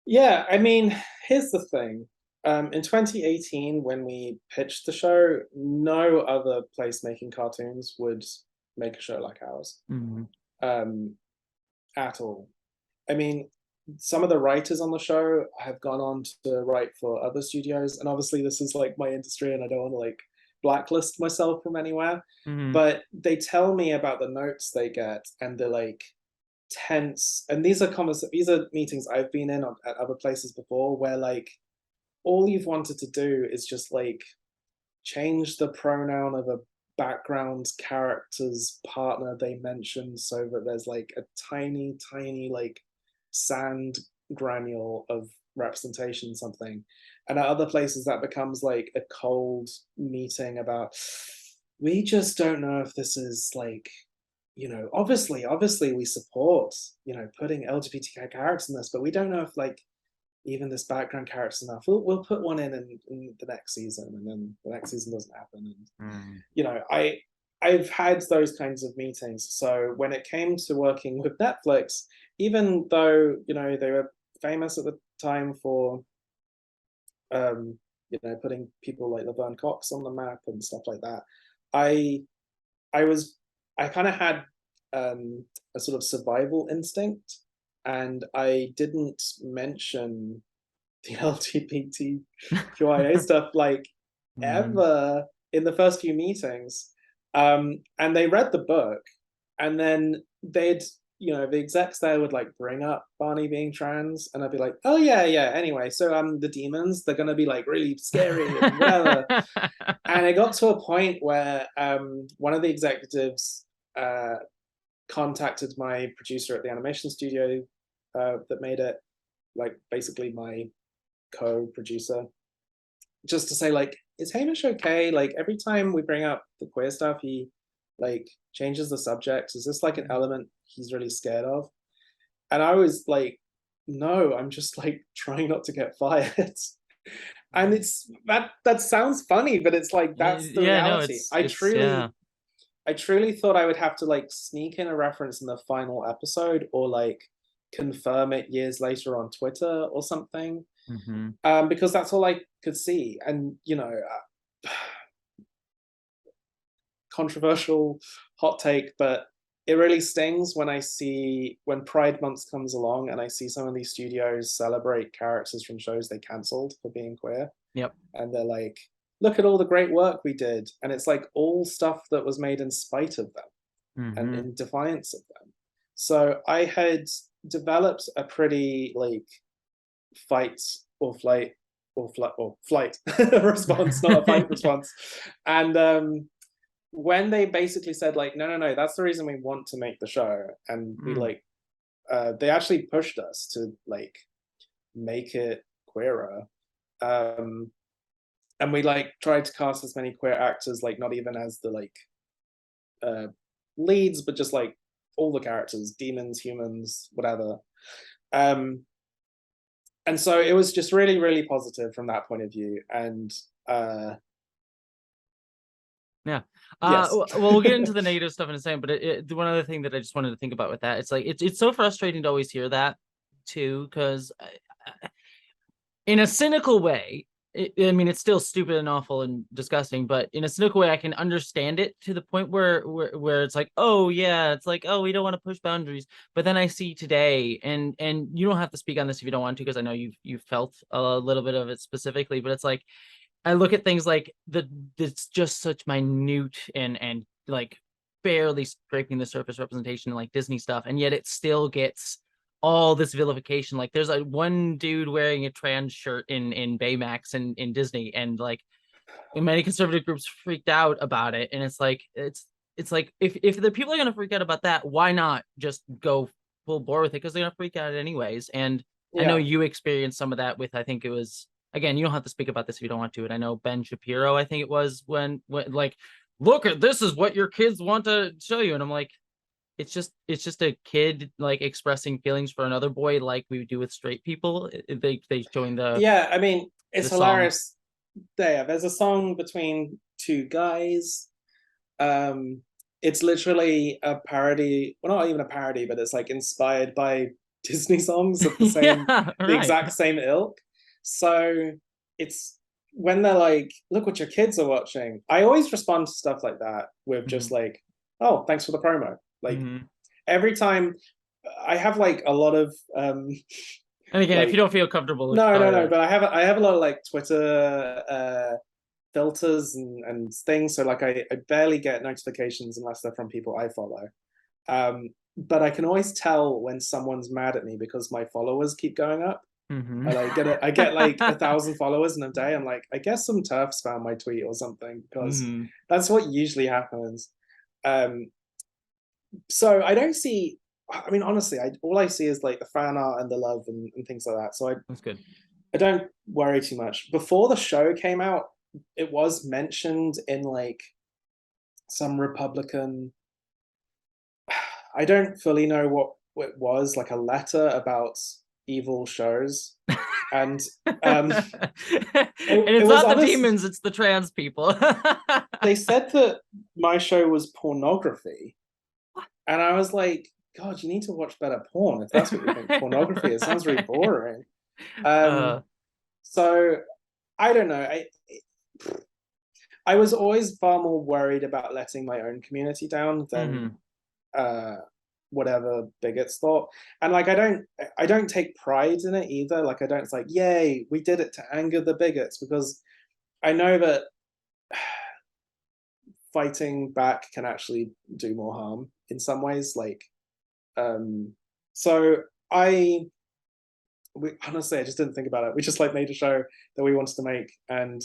Yeah, I mean, here's the thing. In 2018, when we pitched the show, no other place making cartoons would make a show like ours, Mhm. um, at all. I mean, some of the writers on the show have gone on to write for other studios, and obviously this is like my industry, and I don't want to like blacklist myself from anywhere. Mhm. But they tell me about the notes they get, and they're like tense. And these are meetings I've been in at other places before, where like all you've wanted to do is just like change the pronoun of a background character's partner they mentioned so that there's like a tiny like sand granule of representation something, and at other places that becomes like a cold meeting about we just don't know if this is like, obviously we support, putting LGBTQ characters in this, but we don't know if like even this background character's enough. We'll put one in the next season, and then the next season doesn't happen. And Mm. I've had those kinds of meetings. So when it came to working with Netflix, even though they were famous at the time for putting people like Laverne Cox on the map and stuff like that, I I was I kind of had a sort of survival instinct, and I didn't mention the LGBTQIA stuff like Mhm. ever in the first few meetings. And they read the book, and then the execs there would like bring up Barney being trans, and I'd be like, oh yeah, yeah. Anyway, so the demons, they're gonna be like really scary and whatever. And it got to a point where one of the executives uh, contacted my producer at the animation studio that made it, like basically my co-producer, just to say like, is Hamish okay? Like every time we bring up the queer stuff, he like changes the subject. Is this like an element he's really scared of? And I was like, no, I'm just like trying not to get fired. And it's that sounds funny, but it's like that's the Yeah, no, reality. it's yeah. I truly thought I would have to like sneak in a reference in the final episode, or like confirm it years later on Twitter or something, Hmm. because that's all I could see. And controversial hot take, but it really stings when I see when Pride Month comes along and I see some of these studios celebrate characters from shows they cancelled for being queer, Yep. and they're like, "Look at all the great work we did," and it's like all stuff that was made in spite of them and Hmm. in defiance of them. So I had developed a pretty like fight or flight or flight response, not a fight response. And when they basically said like, no, no, no, that's the reason we want to make the show, and we Mm. like, they actually pushed us to like make it queerer. Um, and we like tried to cast as many queer actors, like not even as the like uh, leads, but just like all the characters, demons, humans, whatever. Um, and so it was just really, really positive from that point of view. And uh, Yeah. yes. Well, we'll get into the negative stuff in a second, but one other thing that I just wanted to think about with that, it's like it's so frustrating to always hear that too, because in a cynical way, I mean, it's still stupid and awful and disgusting, but in a cynical way, I can understand it to the point where it's like, oh yeah, it's like, oh, we don't want to push boundaries. But then I see today, and you don't have to speak on this if you don't want to, because I know you've felt a little bit of it specifically, but it's like I look at things like it's just such minute and like barely scraping the surface representation like Disney stuff, and yet it still gets all this vilification. Like there's a one dude wearing a trans shirt in Baymax and in Disney, and like many conservative groups freaked out about it, and it's like it's like if the people are gonna freak out about that, why not just go full bore with it? Because they're gonna freak out anyways. And I know Yeah. you experienced some of that with, I think it was, again, you don't have to speak about this if you don't want to. And I know Ben Shapiro, I think it was, when like, look at this is what your kids want to show you. And I'm like, it's just a kid like expressing feelings for another boy like we do with straight people. They showing Yeah, I mean, it's the song. hilarious. There's a song between two guys. Um, it's literally a parody. Well, not even a parody, but it's like inspired by Disney songs of Yeah, the right. exact same ilk. So it's when they're like, "Look what your kids are watching." I always respond to stuff like that with Mm-hmm. just like, "Oh, thanks for the promo." Like Mm-hmm. every time, I have like a lot of And again, if you like don't feel comfortable, no, but I have a lot of like Twitter filters and things. So like I barely get notifications unless they're from people I follow. But I can always tell when someone's mad at me because my followers keep going up. Mm-hmm. I get like 1,000 followers in a day. I'm like, I guess some turfs found my tweet or something because Mm-hmm. that's what usually happens. Um, so I don't see. I mean, honestly, all I see is like the fan art and the love and things like that. So That's good. I don't worry too much. Before the show came out, it was mentioned in like some Republican. I don't fully know what it was, like a letter about evil shows, and And it it's was not the honest. demons, it's the trans people. They said that my show was pornography, and I was like, God, you need to watch better porn if that's what you think pornography is. It sounds really Right. boring. Um, so I don't know. I was always far more worried about letting my own community down than Mhm. uh whatever bigots thought. And like I don't take pride in it either. Like I don't, it's like, yay, we did it to anger the bigots, because I know that fighting back can actually do more harm in some ways. Like um so I honestly, I just didn't think about it. We just like made a show that we wanted to make, and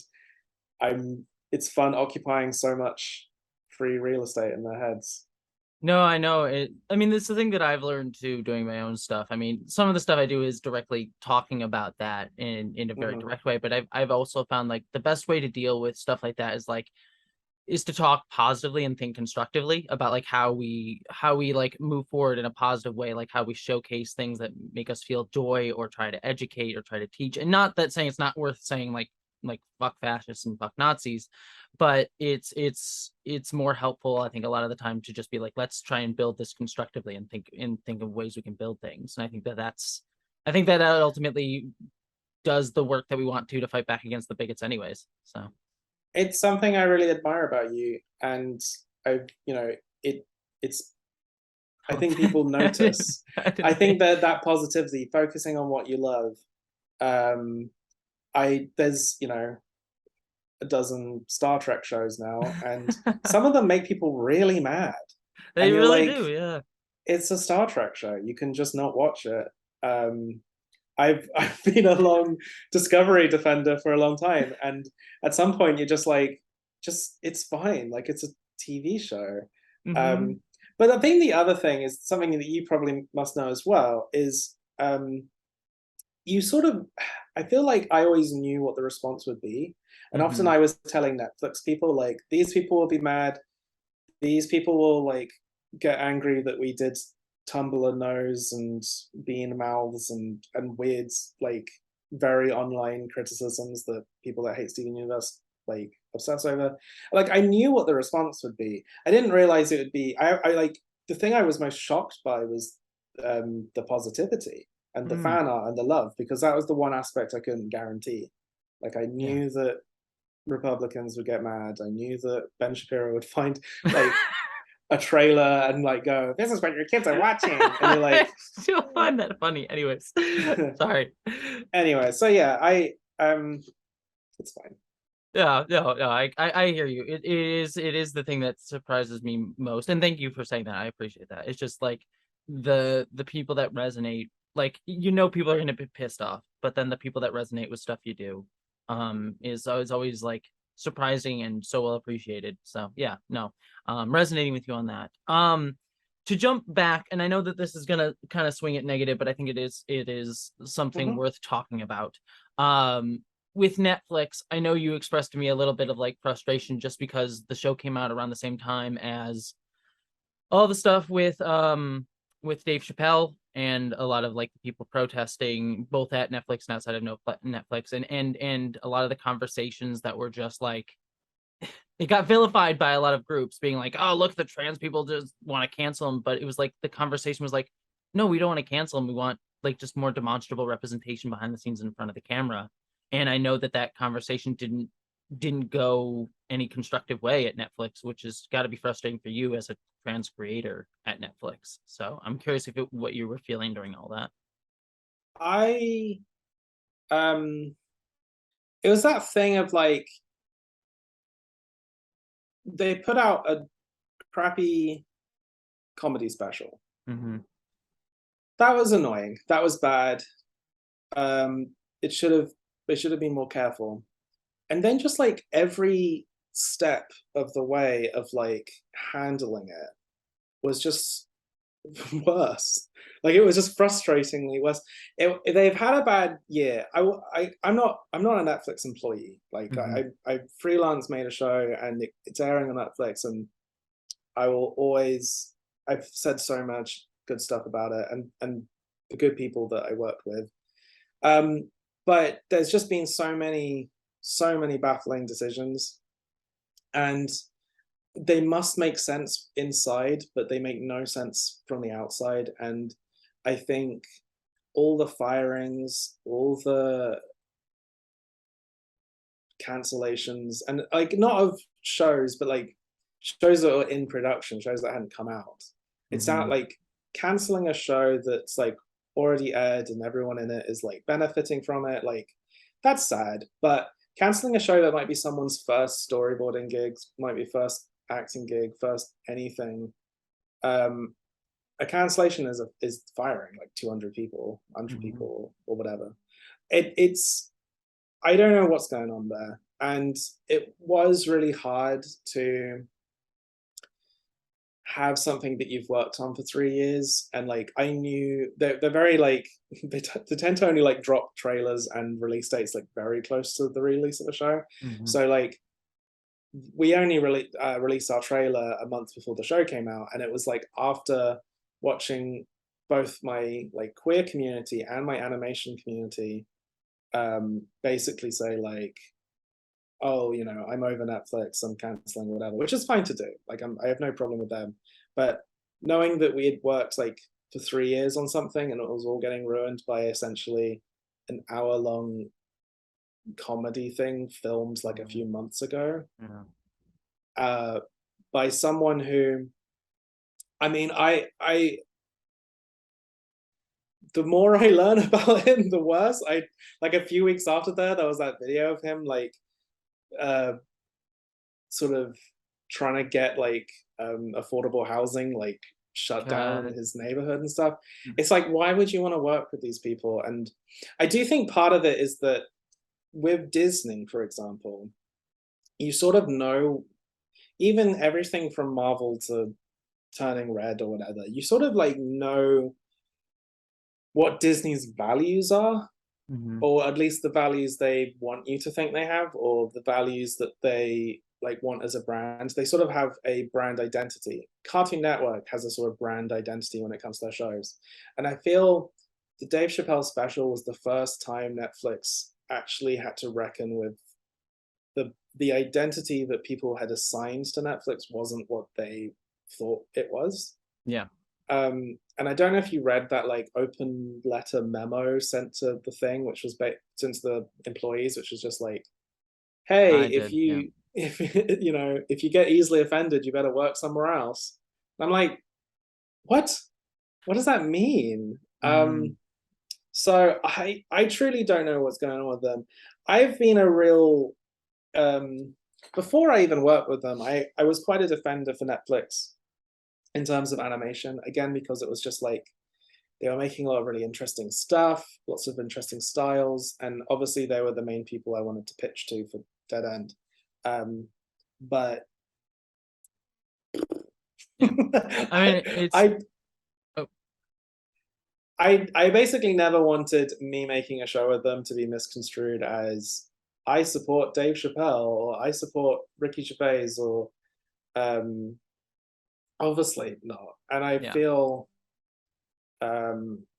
it's fun occupying so much free real estate in their heads. No, I know it. I mean, it's the thing that I've learned too doing my own stuff. I mean, some of the stuff I do is directly talking about that in a very Mhm. direct way, but I've also found like the best way to deal with stuff like that is to talk positively and think constructively about like how we like move forward in a positive way, like how we showcase things that make us feel joy or try to educate or try to teach. And not that saying it's not worth saying like fuck fascists and fuck Nazis, but it's more helpful, I think, a lot of the time to just be like, let's try and build this constructively and think of ways we can build things. And I think that ultimately does the work that we want to fight back against the bigots anyways. So It's something I really admire about you, and I, it it's. I think people notice. I I didn't think think. that that positivity, focusing on what you love. Um, I there's a dozen Star Trek shows now, and some of them make people really mad, They and you're really like, do, yeah. it's a Star Trek show. You can just not watch it. Um, I've been a long Discovery defender for a long time, and at some point you're just like, just it's fine. Like it's a TV show. Hmm. Um, but I think the other thing is something that you probably must know as well is you sort of, I feel like I always knew what the response would be, and often Hmm. I was telling Netflix people like, these people will be mad, these people will like get angry that we did Tumblr nose and bean mouths and weird like very online criticisms that people that hate Steven Universe like obsess over. Like I knew what the response would be. I didn't realize it would be. I like the thing I was most shocked by was the positivity and the Mm. fan art and the love, because that was the one aspect I couldn't guarantee. Like I Yeah. knew that Republicans would get mad. I knew that Ben Shapiro would find like a trailer and like go, "This is what your kids are watching," and you're I like, still find that funny. Anyways, sorry. anyway. So yeah, it's fine. Yeah, no, no, I hear you. It is the thing that surprises me most. And thank you for saying that. I appreciate that. It's just like the people that resonate, like people are gonna be pissed off, but then the people that resonate with stuff you do, is always like surprising and so well appreciated. So yeah, no, resonating with you on that. To jump back, and I know that this is gonna kind of swing it negative, but I think it is something Mhm. worth talking about. With Netflix, I know you expressed to me a little bit of like frustration just because the show came out around the same time as all the stuff with Dave Chappelle and a lot of like the people protesting both at Netflix and outside of Netflix, and a lot of the conversations that were just like it got vilified by a lot of groups being like, oh, look, the trans people just want to cancel them. But it was like the conversation was like, no, we don't want to cancel them. We want like just more demonstrable representation behind the scenes in front of the camera. And I know that that conversation didn't go any constructive way at Netflix, which has got to be frustrating for you as a trans creator at Netflix. So I'm curious what you were feeling during all that. I it was that thing of like they put out a crappy comedy special. Mm-hmm. That was annoying. That was bad. It should have they should have been more careful. And then just like every step of the way of like handling it was just worse. Like it was just frustratingly worse. They've had a bad year. I'm not a Netflix employee. Like Mm-hmm. I freelance made a show and it's airing on Netflix, and I will always. I've said so much good stuff about it, and the good people that I work with. Um, but there's just been so many baffling decisions, and they must make sense inside, but they make no sense from the outside. And I think all the firings, all the cancellations, and like not of shows, but like shows that are in production, shows that hadn't come out. It's Mm-hmm. not like canceling a show that's like already aired and everyone in it is like benefiting from it. Like that's sad, but canceling a show that might be someone's first storyboarding gigs, might be first acting gig, first anything. Um, a cancellation is firing like 200 people, 100 Mm-hmm. people, or whatever. It's I don't know what's going on there, and it was really hard to have something that you've worked on for 3 years. And like I knew they're very like they tend to only like drop trailers and release dates like very close to the release of the show. Mm-hmm. So like we only released our trailer a month before the show came out, and it was like after watching both my like queer community and my animation community basically say like, oh, I'm over Netflix, I'm canceling whatever, which is fine to do. Like I have no problem with them. But knowing that we had worked like for 3 years on something and it was all getting ruined by essentially an hour-long comedy thing filmed like a few months ago, Yeah. uh, by someone who, I mean, I the more I learn about him, the worse. I like a few weeks after that, there was that video of him like uh sort of trying to get like affordable housing like shut down in God. his neighborhood and stuff. It's like, why would you want to work with these people? And I do think part of it is that with Disney, for example, you sort of know even everything from Marvel to Turning Red or whatever, you sort of like know what Disney's values are, Mm-hmm. or at least the values they want you to think they have, or the values that they like want as a brand. They sort of have a brand identity. Cartoon Network has a sort of brand identity when it comes to their shows. And I feel the Dave Chappelle special was the first time Netflix actually had to reckon with the identity that people had assigned to Netflix wasn't what they thought it was. Yeah. And I don't know if you read that like open letter memo sent to the thing, which was sent to the employees, which was just like, hey, I did. Yeah. if if you get easily offended, you better work somewhere else. And I'm like, what? What does that mean? Mm-hmm. So I truly don't know what's going on with them. I've been a real before I even worked with them, I was quite a defender for Netflix in terms of animation, again because it was just like they were making a lot of really interesting stuff, lots of interesting styles, and obviously they were the main people I wanted to pitch to for Dead End. But Yeah. I mean, it's I oh, I basically never wanted me making a show with them to be misconstrued as I support Dave Chappelle or I support Ricky Gervais or um obviously not. And I yeah. feel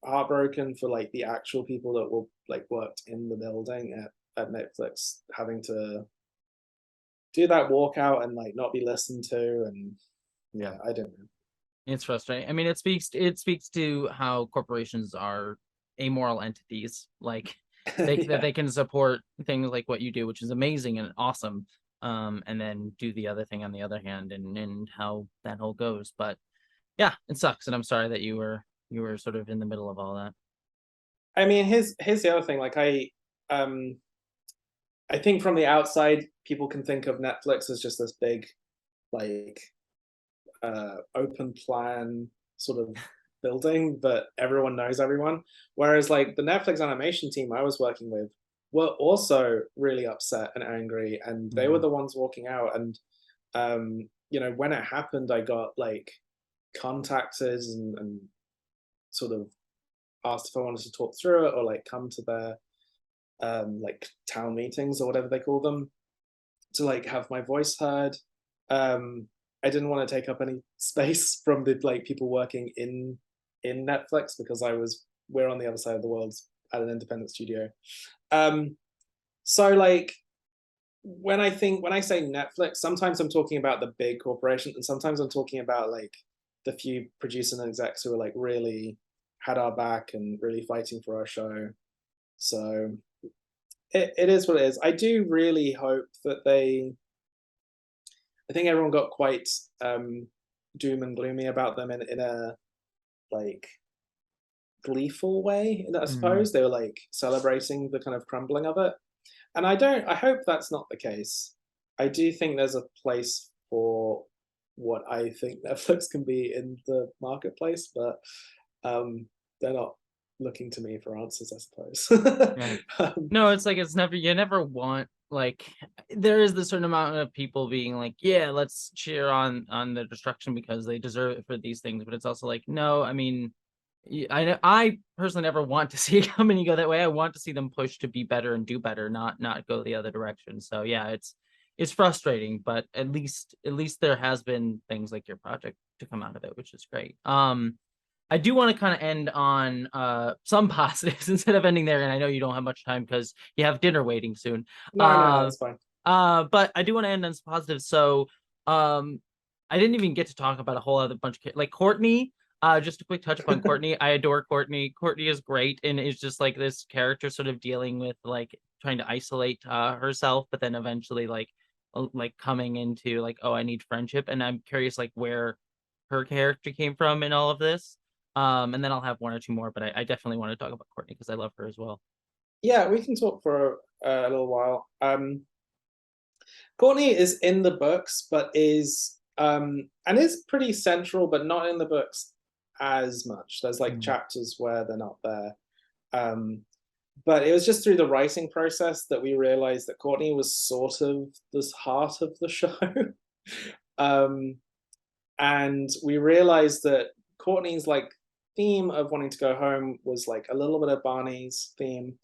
heartbroken for like the actual people that were like worked in the building at Netflix having to do that walkout and like not be listened to. And Yeah. yeah, I don't know. It's frustrating. I mean, it speaks to how corporations are amoral entities. Like that Yeah. they can support things like what you do, which is amazing and awesome. And then do the other thing on the other hand, and how that whole goes. But yeah, it sucks, and I'm sorry that you were sort of in the middle of all that. I mean, here's the other thing. Like I think from the outside, people can think of Netflix as just this big, like, open plan sort of building, but everyone knows everyone. Whereas, like, the Netflix animation team I was working with were also really upset and angry, and they were Mm-hmm. the ones walking out. And when it happened, I got like contacted and sort of asked if I wanted to talk through it or like come to their like town meetings or whatever they call them to like have my voice heard. I didn't want to take up any space from the like people working in Netflix because we're on the other side of the world at an independent studio. Um, so like when I say Netflix, sometimes I'm talking about the big corporation, and sometimes I'm talking about like the few producers and execs who are like really had our back and really fighting for our show. So it is what it is. I do really hope that I think everyone got quite doom and gloomy about them in a like gleeful way, I Mm-hmm. suppose. They were like celebrating the kind of crumbling of it. And I hope that's not the case. I do think there's a place for what I think Netflix can be in the marketplace, but they're not looking to me for answers, I suppose. Yeah. um, No, it's like it's never you never want like there is this certain amount of people being like, yeah, let's cheer on the destruction because they deserve it for these things, but it's also like, no, I mean, I personally never want to see a company go that way. I want to see them push to be better and do better, not go the other direction. So yeah, it's frustrating, but at least there has been things like your project to come out of it, which is great. I do want to kind of end on some positives instead of ending there. And I know you don't have much time because you have dinner waiting soon. no, Uh, that's fine. but I do want to end on some positives. So, um, I didn't even get to talk about a whole other bunch of like Courtney. Just a quick touch upon Courtney. I adore Courtney. Courtney is great and is just like this character sort of dealing with like trying to isolate herself, but then eventually like coming into like, oh, I need friendship. And I'm curious like where her character came from in all of this. And then I'll have one or two more, but I definitely want to talk about Courtney because I love her as well. Yeah, we can talk for a little while. Courtney is in the books, but is and is pretty central, but not in the books as much. There's like Mhm. chapters where they're not there. Um, but it was just through the writing process that we realized that Courtney was sort of the heart of the show. um, and we realized that Courtney's like theme of wanting to go home was like a little bit of Barney's theme.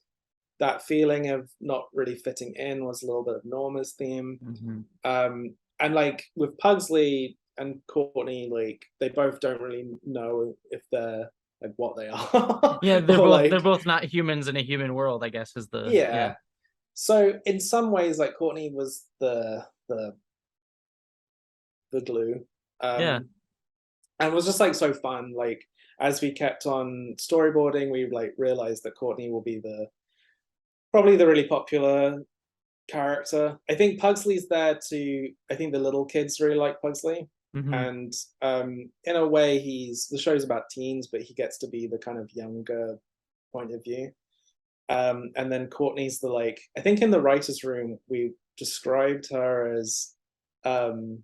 That feeling of not really fitting in was a little bit of Norma's theme. Mhm. And like with Pugsley and Courtney, like they both don't really know if they're like what they are Yeah, they're or both they're like both not humans in a human world, I guess is the yeah. yeah. So in some ways, like Courtney was the glue, Yeah. and it was just like so fun. Like as we kept on storyboarding, we like realized that Courtney will be the probably the really popular character. I think Pugsley's there to. I think the little kids really like Pugsley, Hmm. and in a way, the show's about teens, but he gets to be the kind of younger point of view. And then Courtney's the like. I think in the writers' room we described her as um,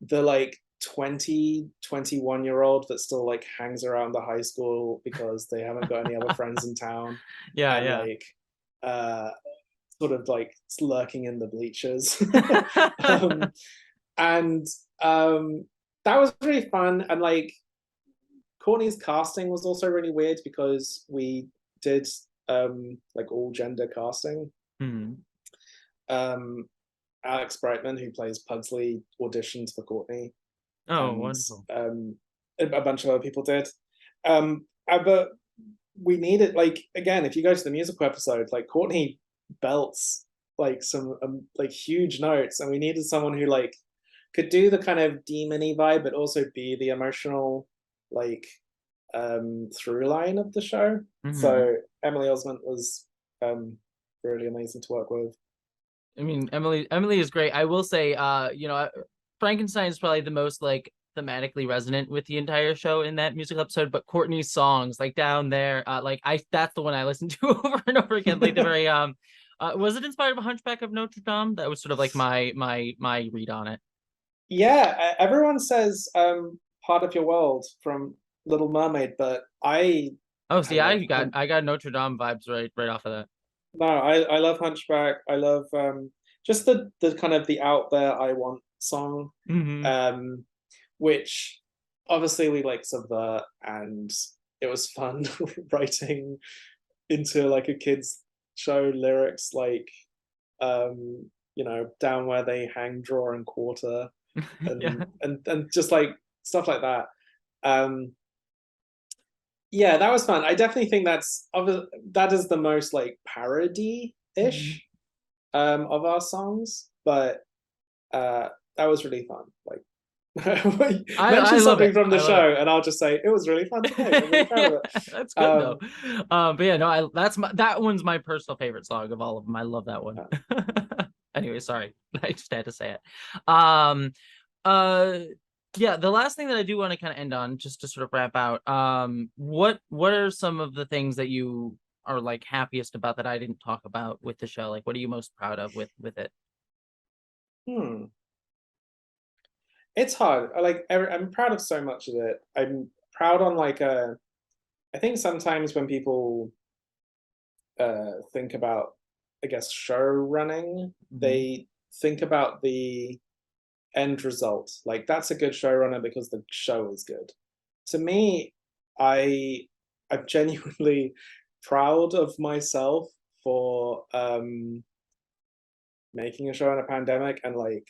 the like 21 year old that still like hangs around the high school because they haven't got any other friends in town Yeah, and yeah. like uh sort of like lurking in the bleachers. um, and that was really fun. And like Courtney's casting was also really weird because we did like all gender casting. Hmm. Alex Brightman, who plays Pugsley, auditioned for Courtney, Oh, and wonderful. a bunch of other people did. But we needed, like, again, if you go to the musical episode, like Courtney belts like some like huge notes, and we needed someone who like could do the kind of demony vibe, but also be the emotional like through line of the show. Hmm. So Emily Osment was really amazing to work with. I mean, Emily is great. I will say, Frankenstein is probably the most like thematically resonant with the entire show in that musical episode. But Courtney's songs, like down there, that's the one I listened to over and over again. Like the very was it inspired by Hunchback of Notre Dame? That was sort of like my read on it. Yeah, everyone says "Part of Your World" from Little Mermaid, but Oh, I see, love I got Notre Dame vibes right off of that. no, I love Hunchback. I love just the kind of the out there I want song, Hmm. um, which obviously we like subvert, and it was fun writing into like a kids show lyrics like down where they hang, draw and quarter, Yeah. and just like stuff like that. Um, yeah, that was fun. I definitely think that is the most like Mhm. parody-ish of our songs, but that was really fun. Like I mention love something it. from the I love it. show, and I'll just say it was really fun to make. I'm really proud of That's it. good though. But yeah, no, that one's my personal favorite song of all of them. I love that one. Uh, Anyway, sorry. I just had to say it. Uh yeah, the last thing that I do want to kind of end on, just to sort of wrap out, what are some of the things that you are like happiest about that I didn't talk about with the show? Like what are you most proud of with it? hmm. It's hard. I'm proud of so much of it. I'm proud on like a. I think sometimes when people think about, I guess, show running, Mhm. they think about the end result. Like that's a good showrunner because the show is good. To me, I I'm genuinely proud of myself for making a show in a pandemic and like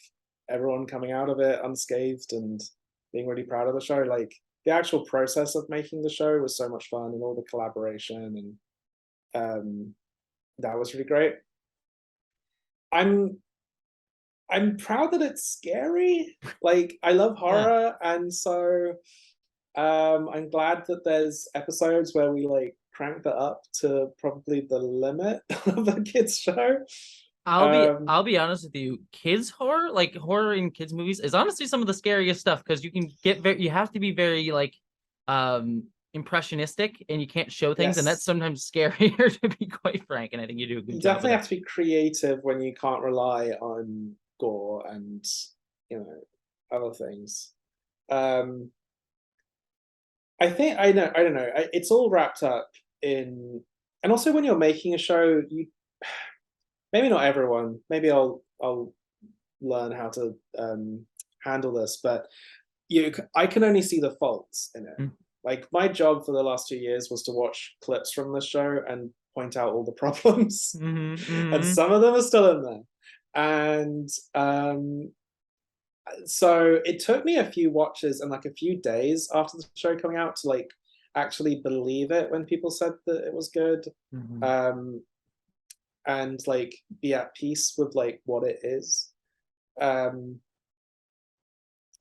everyone coming out of it unscathed and being really proud of the show. Like the actual process of making the show was so much fun and all the collaboration and that was really great. I'm I'm proud that it's scary. Like I love Yeah. horror, and so I'm glad that there's episodes where we like crank that up to probably the limit of a kids show. Um, I'll be honest with you. Kids horror, like horror in kids movies, is honestly some of the scariest stuff because you can get you have to be very like impressionistic and you can't show things, and that's yes, sometimes scarier to be quite frank. And I think you do a good you job with definitely it. have to be creative when you can't rely on gore and you know other things. Um, I don't know. It's all wrapped up in, and also when you're making a show, you maybe not everyone. Maybe I'll learn how to handle this, but I can only see the faults in it. Mm. Like my job for the last 2 years was to watch clips from the show and point out all the problems, Mhm, and mhm. some of them are still in there. And so it took me a few watches and like a few days after the show coming out to like actually believe it when people said that it was good, Mhm. um, and like be at peace with like what it is. Um,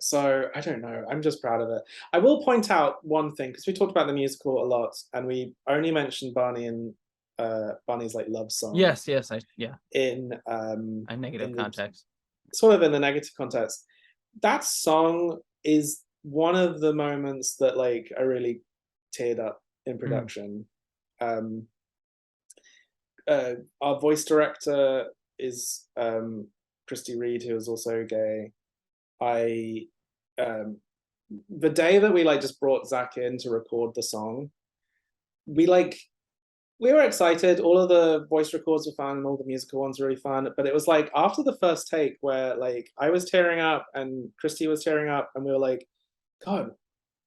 So I don't know. I'm just proud of it. I will point out one thing because we talked about the musical a lot, and we only mentioned Barney and Barney's like love song Yes, yes, I yeah. A negative in the context. sort of in the negative context. That song is one of the moments that like I really teared up in Mm. production. Um, our voice director is Christy Reed, who is also gay. I um, the day that we like just brought Zach in to record the song, we like we were excited. All of the voice records were fun and all the musical ones were really fun. But it was like after the first take where like I was tearing up and Christy was tearing up and we were like, God,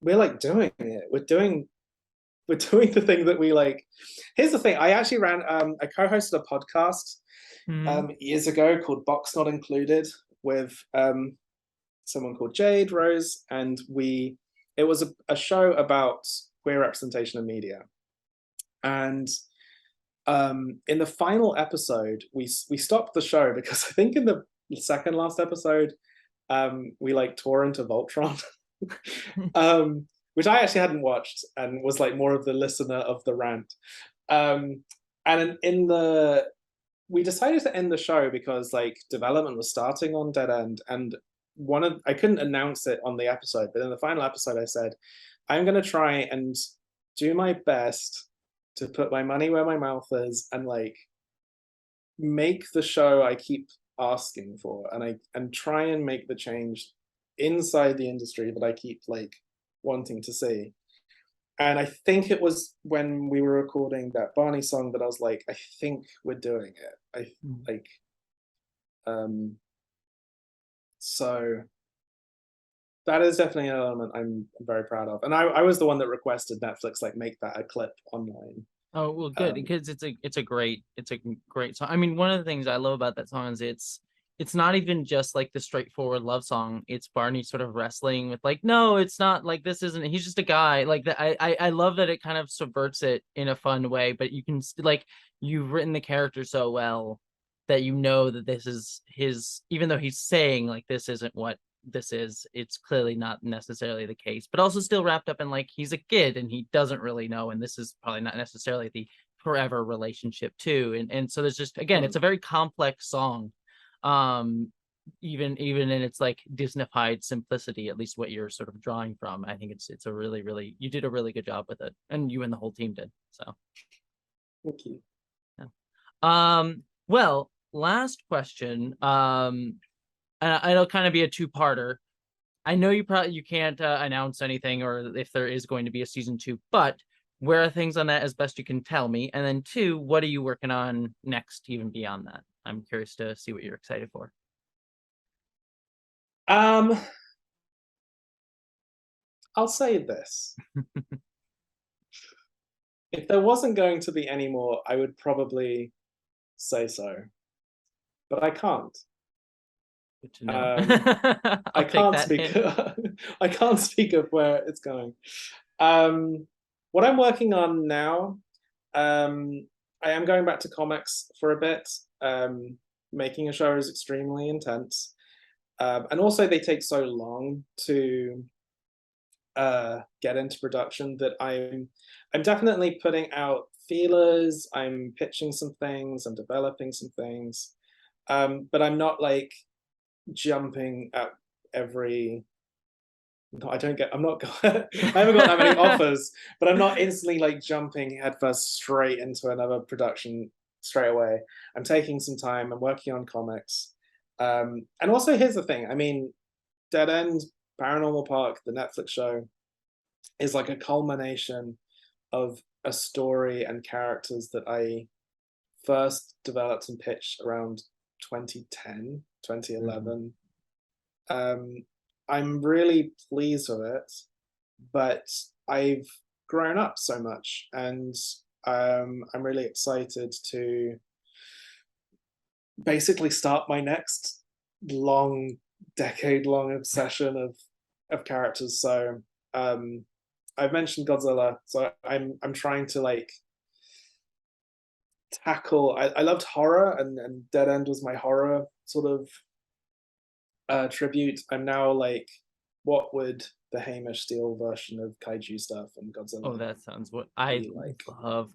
we're like doing it. We're doing the thing that we like. Here's the thing. I actually ran I co-hosted a podcast years ago called Box Not Included with someone called Jade Rose, and it was a show about queer representation in media. And in the final episode, we stopped the show because I think in the second last episode, we like tore into Voltron, which I actually hadn't watched and was like more of the listener of the rant. And we decided to end the show because like development was starting on Dead End, and I couldn't announce it on the episode, but in the final episode, I said, I'm going to try and do my best to put my money where my mouth is and like make the show I keep asking for, and try and make the change inside the industry that I keep like wanting to see. And I think it was when we were recording that Barney song that I was like, I think we're doing it. So that is definitely an element I'm very proud of. And I was the one that requested Netflix like make that a clip online. Oh, well, good, because it's a great song. I mean, one of the things I love about that song is it's not even just like the straightforward love song. It's Barney sort of wrestling with like, no, it's not like this isn't. He's just a guy. Like that. I love that it kind of subverts it in a fun way. But you can like you've written the character so well that you know that this is his. Even though he's saying like this isn't what this is, it's clearly not necessarily the case, but also still wrapped up in like he's a kid and he doesn't really know, and this is probably not necessarily the forever relationship too. And so there's just again, it's a very complex song, even in its like Disneyfied simplicity, at least what you're sort of drawing from. I think it's a really you did a really good job with it, and you and the whole team did. So thank you. Yeah. Well, last question. And it'll kind of be a two-parter. I know you can't announce anything or if there is going to be a season 2, but where are things on that as best you can tell me? And then 2, what are you working on next, even beyond that? I'm curious to see what you're excited for. I'll say this. If there wasn't going to be any more, I would probably say so. But I can't. Good to know. I can't speak. I can't speak of where it's going. What I'm working on now, I am going back to comics for a bit. Making a show is extremely intense, and also they take so long to get into production that I'm definitely putting out feelers. I'm pitching some things. I'm developing some things, but I'm not like jumping at every. No, I'm not. I haven't got that many offers, but I'm not instantly like jumping headfirst straight into another production straight away. I'm taking some time. I'm working on comics, and also here's the thing. I mean, Dead End, Paranormal Park, the Netflix show, is like a culmination of a story and characters that I first developed and pitched around 2010, 2011. I'm really pleased with it, but I've grown up so much, and I'm really excited to basically start my next decade-long obsession of characters. So I've mentioned Godzilla, so I'm trying to like tackle. I loved horror, and Dead End was my horror sort of tribute. I'm now like, what would the Hamish Steele version of kaiju stuff and Godzilla? Oh, that sounds what I like. Love.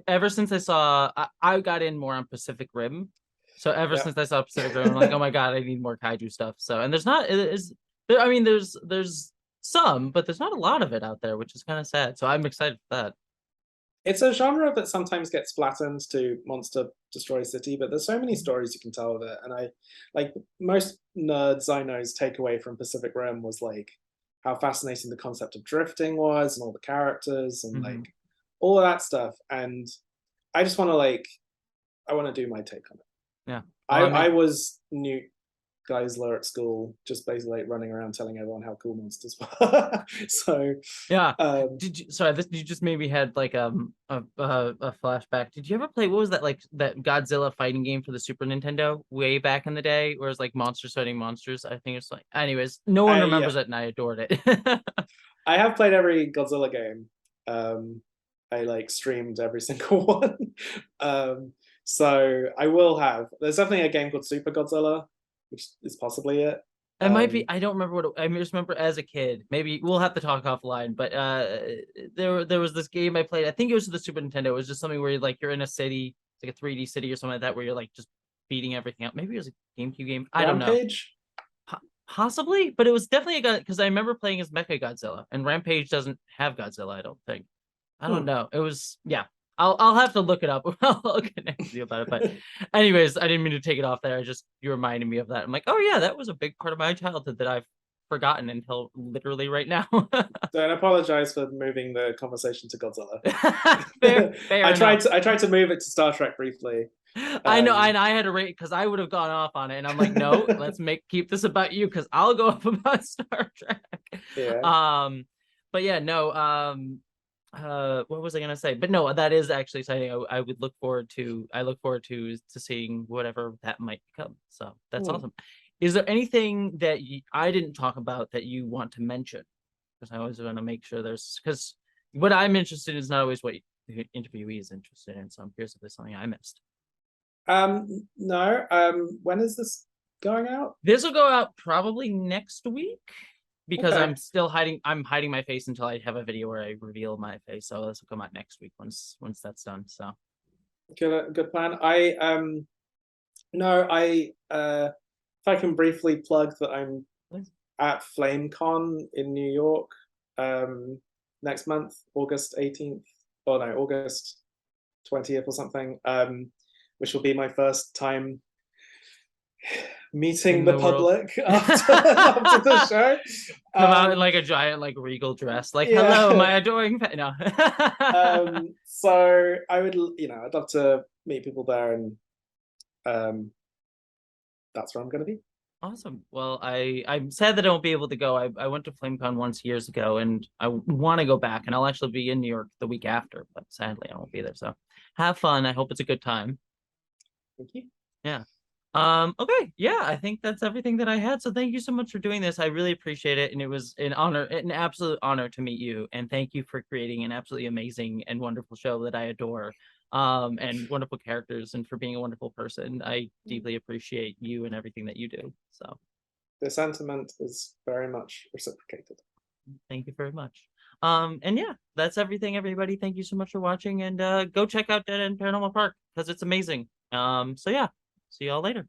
Ever since I got in more on Pacific Rim, so ever since I saw Pacific Rim, I'm like, oh my god, I need more kaiju stuff. So, and there's not there. I mean, there's some, but there's not a lot of it out there, which is kind of sad. So I'm excited for that. It's a genre that sometimes gets flattened to Monster Destroy City, but there's so many stories you can tell with it. And I like most nerds I know's takeaway from Pacific Rim was like how fascinating the concept of drifting was and all the characters and like all of that stuff. And I just want to like, I want to do my take on it. Yeah. I was Newt Geisler at school, just basically like running around telling everyone how cool monsters were. So yeah. Did you? Sorry, this you just maybe had like a flashback. Did you ever play what was that like that Godzilla fighting game for the Super Nintendo way back in the day, where it's like monsters fighting monsters? I think it's like. Anyways, no one remembers yeah. it, and I adored it. I have played every Godzilla game. I like streamed every single one. So I will have. There's definitely a game called Super Godzilla, which is possibly it. It might be. I don't remember what I just remember as a kid. Maybe we'll have to talk offline. But there was this game I played. I think it was the Super Nintendo. It was just something where like you're in a city, it's like a 3D city or something like that, where you're like just beating everything up. Maybe it was a GameCube game. I don't know. Rampage? Possibly, but it was definitely a god because I remember playing as Mecha Godzilla, and Rampage doesn't have Godzilla. I don't think. I don't know. It was yeah. I'll have to look it up. I'll connect with you about it. But anyways, I didn't mean to take it off there. I just you reminded me of that. I'm like, oh yeah, that was a big part of my childhood that I've forgotten until literally right now. Don't apologize for moving the conversation to Godzilla. fair I enough. tried to move it to Star Trek briefly. I know, and I had to rate because I would have gone off on it, and I'm like, no, let's keep this about you because I'll go up about Star Trek. Yeah. But yeah, no, what was I gonna say? But no, that is actually exciting. I would look forward to seeing whatever that might become. So that's awesome. Is there anything that I didn't talk about that you want to mention? Because I always want to make sure because what I'm interested in is not always what the interviewee is interested in. So I'm curious if there's something I missed. No. When is this going out? This will go out probably next week because Okay. I'm still hiding my face until I have a video where I reveal my face. So this will come out next week once that's done. So Good plan. If I can briefly plug that I'm at FlameCon in New York next month, August 18th, or no, August 20th or something, which will be my first time meeting the public after the show. Come out in like a giant like regal dress, like Yeah. hello, my adoring no. So I would, I'd love to meet people there, and that's where I'm going to be. Awesome. Well, I'm sad that I won't be able to go. I went to FlameCon once years ago, and I want to go back, and I'll actually be in New York the week after, but sadly I won't be there. So have fun. I hope it's a good time. Thank you. Yeah. Okay, yeah, I think that's everything that I had. So thank you so much for doing this. I really appreciate it. And it was an absolute honor to meet you. And thank you for creating an absolutely amazing and wonderful show that I adore. And wonderful characters, and for being a wonderful person. I deeply appreciate you and everything that you do. So the sentiment is very much reciprocated. Thank you very much. And yeah, that's everything, everybody. Thank you so much for watching, and go check out Dead End Paranormal Park because it's amazing. So yeah, see y'all later.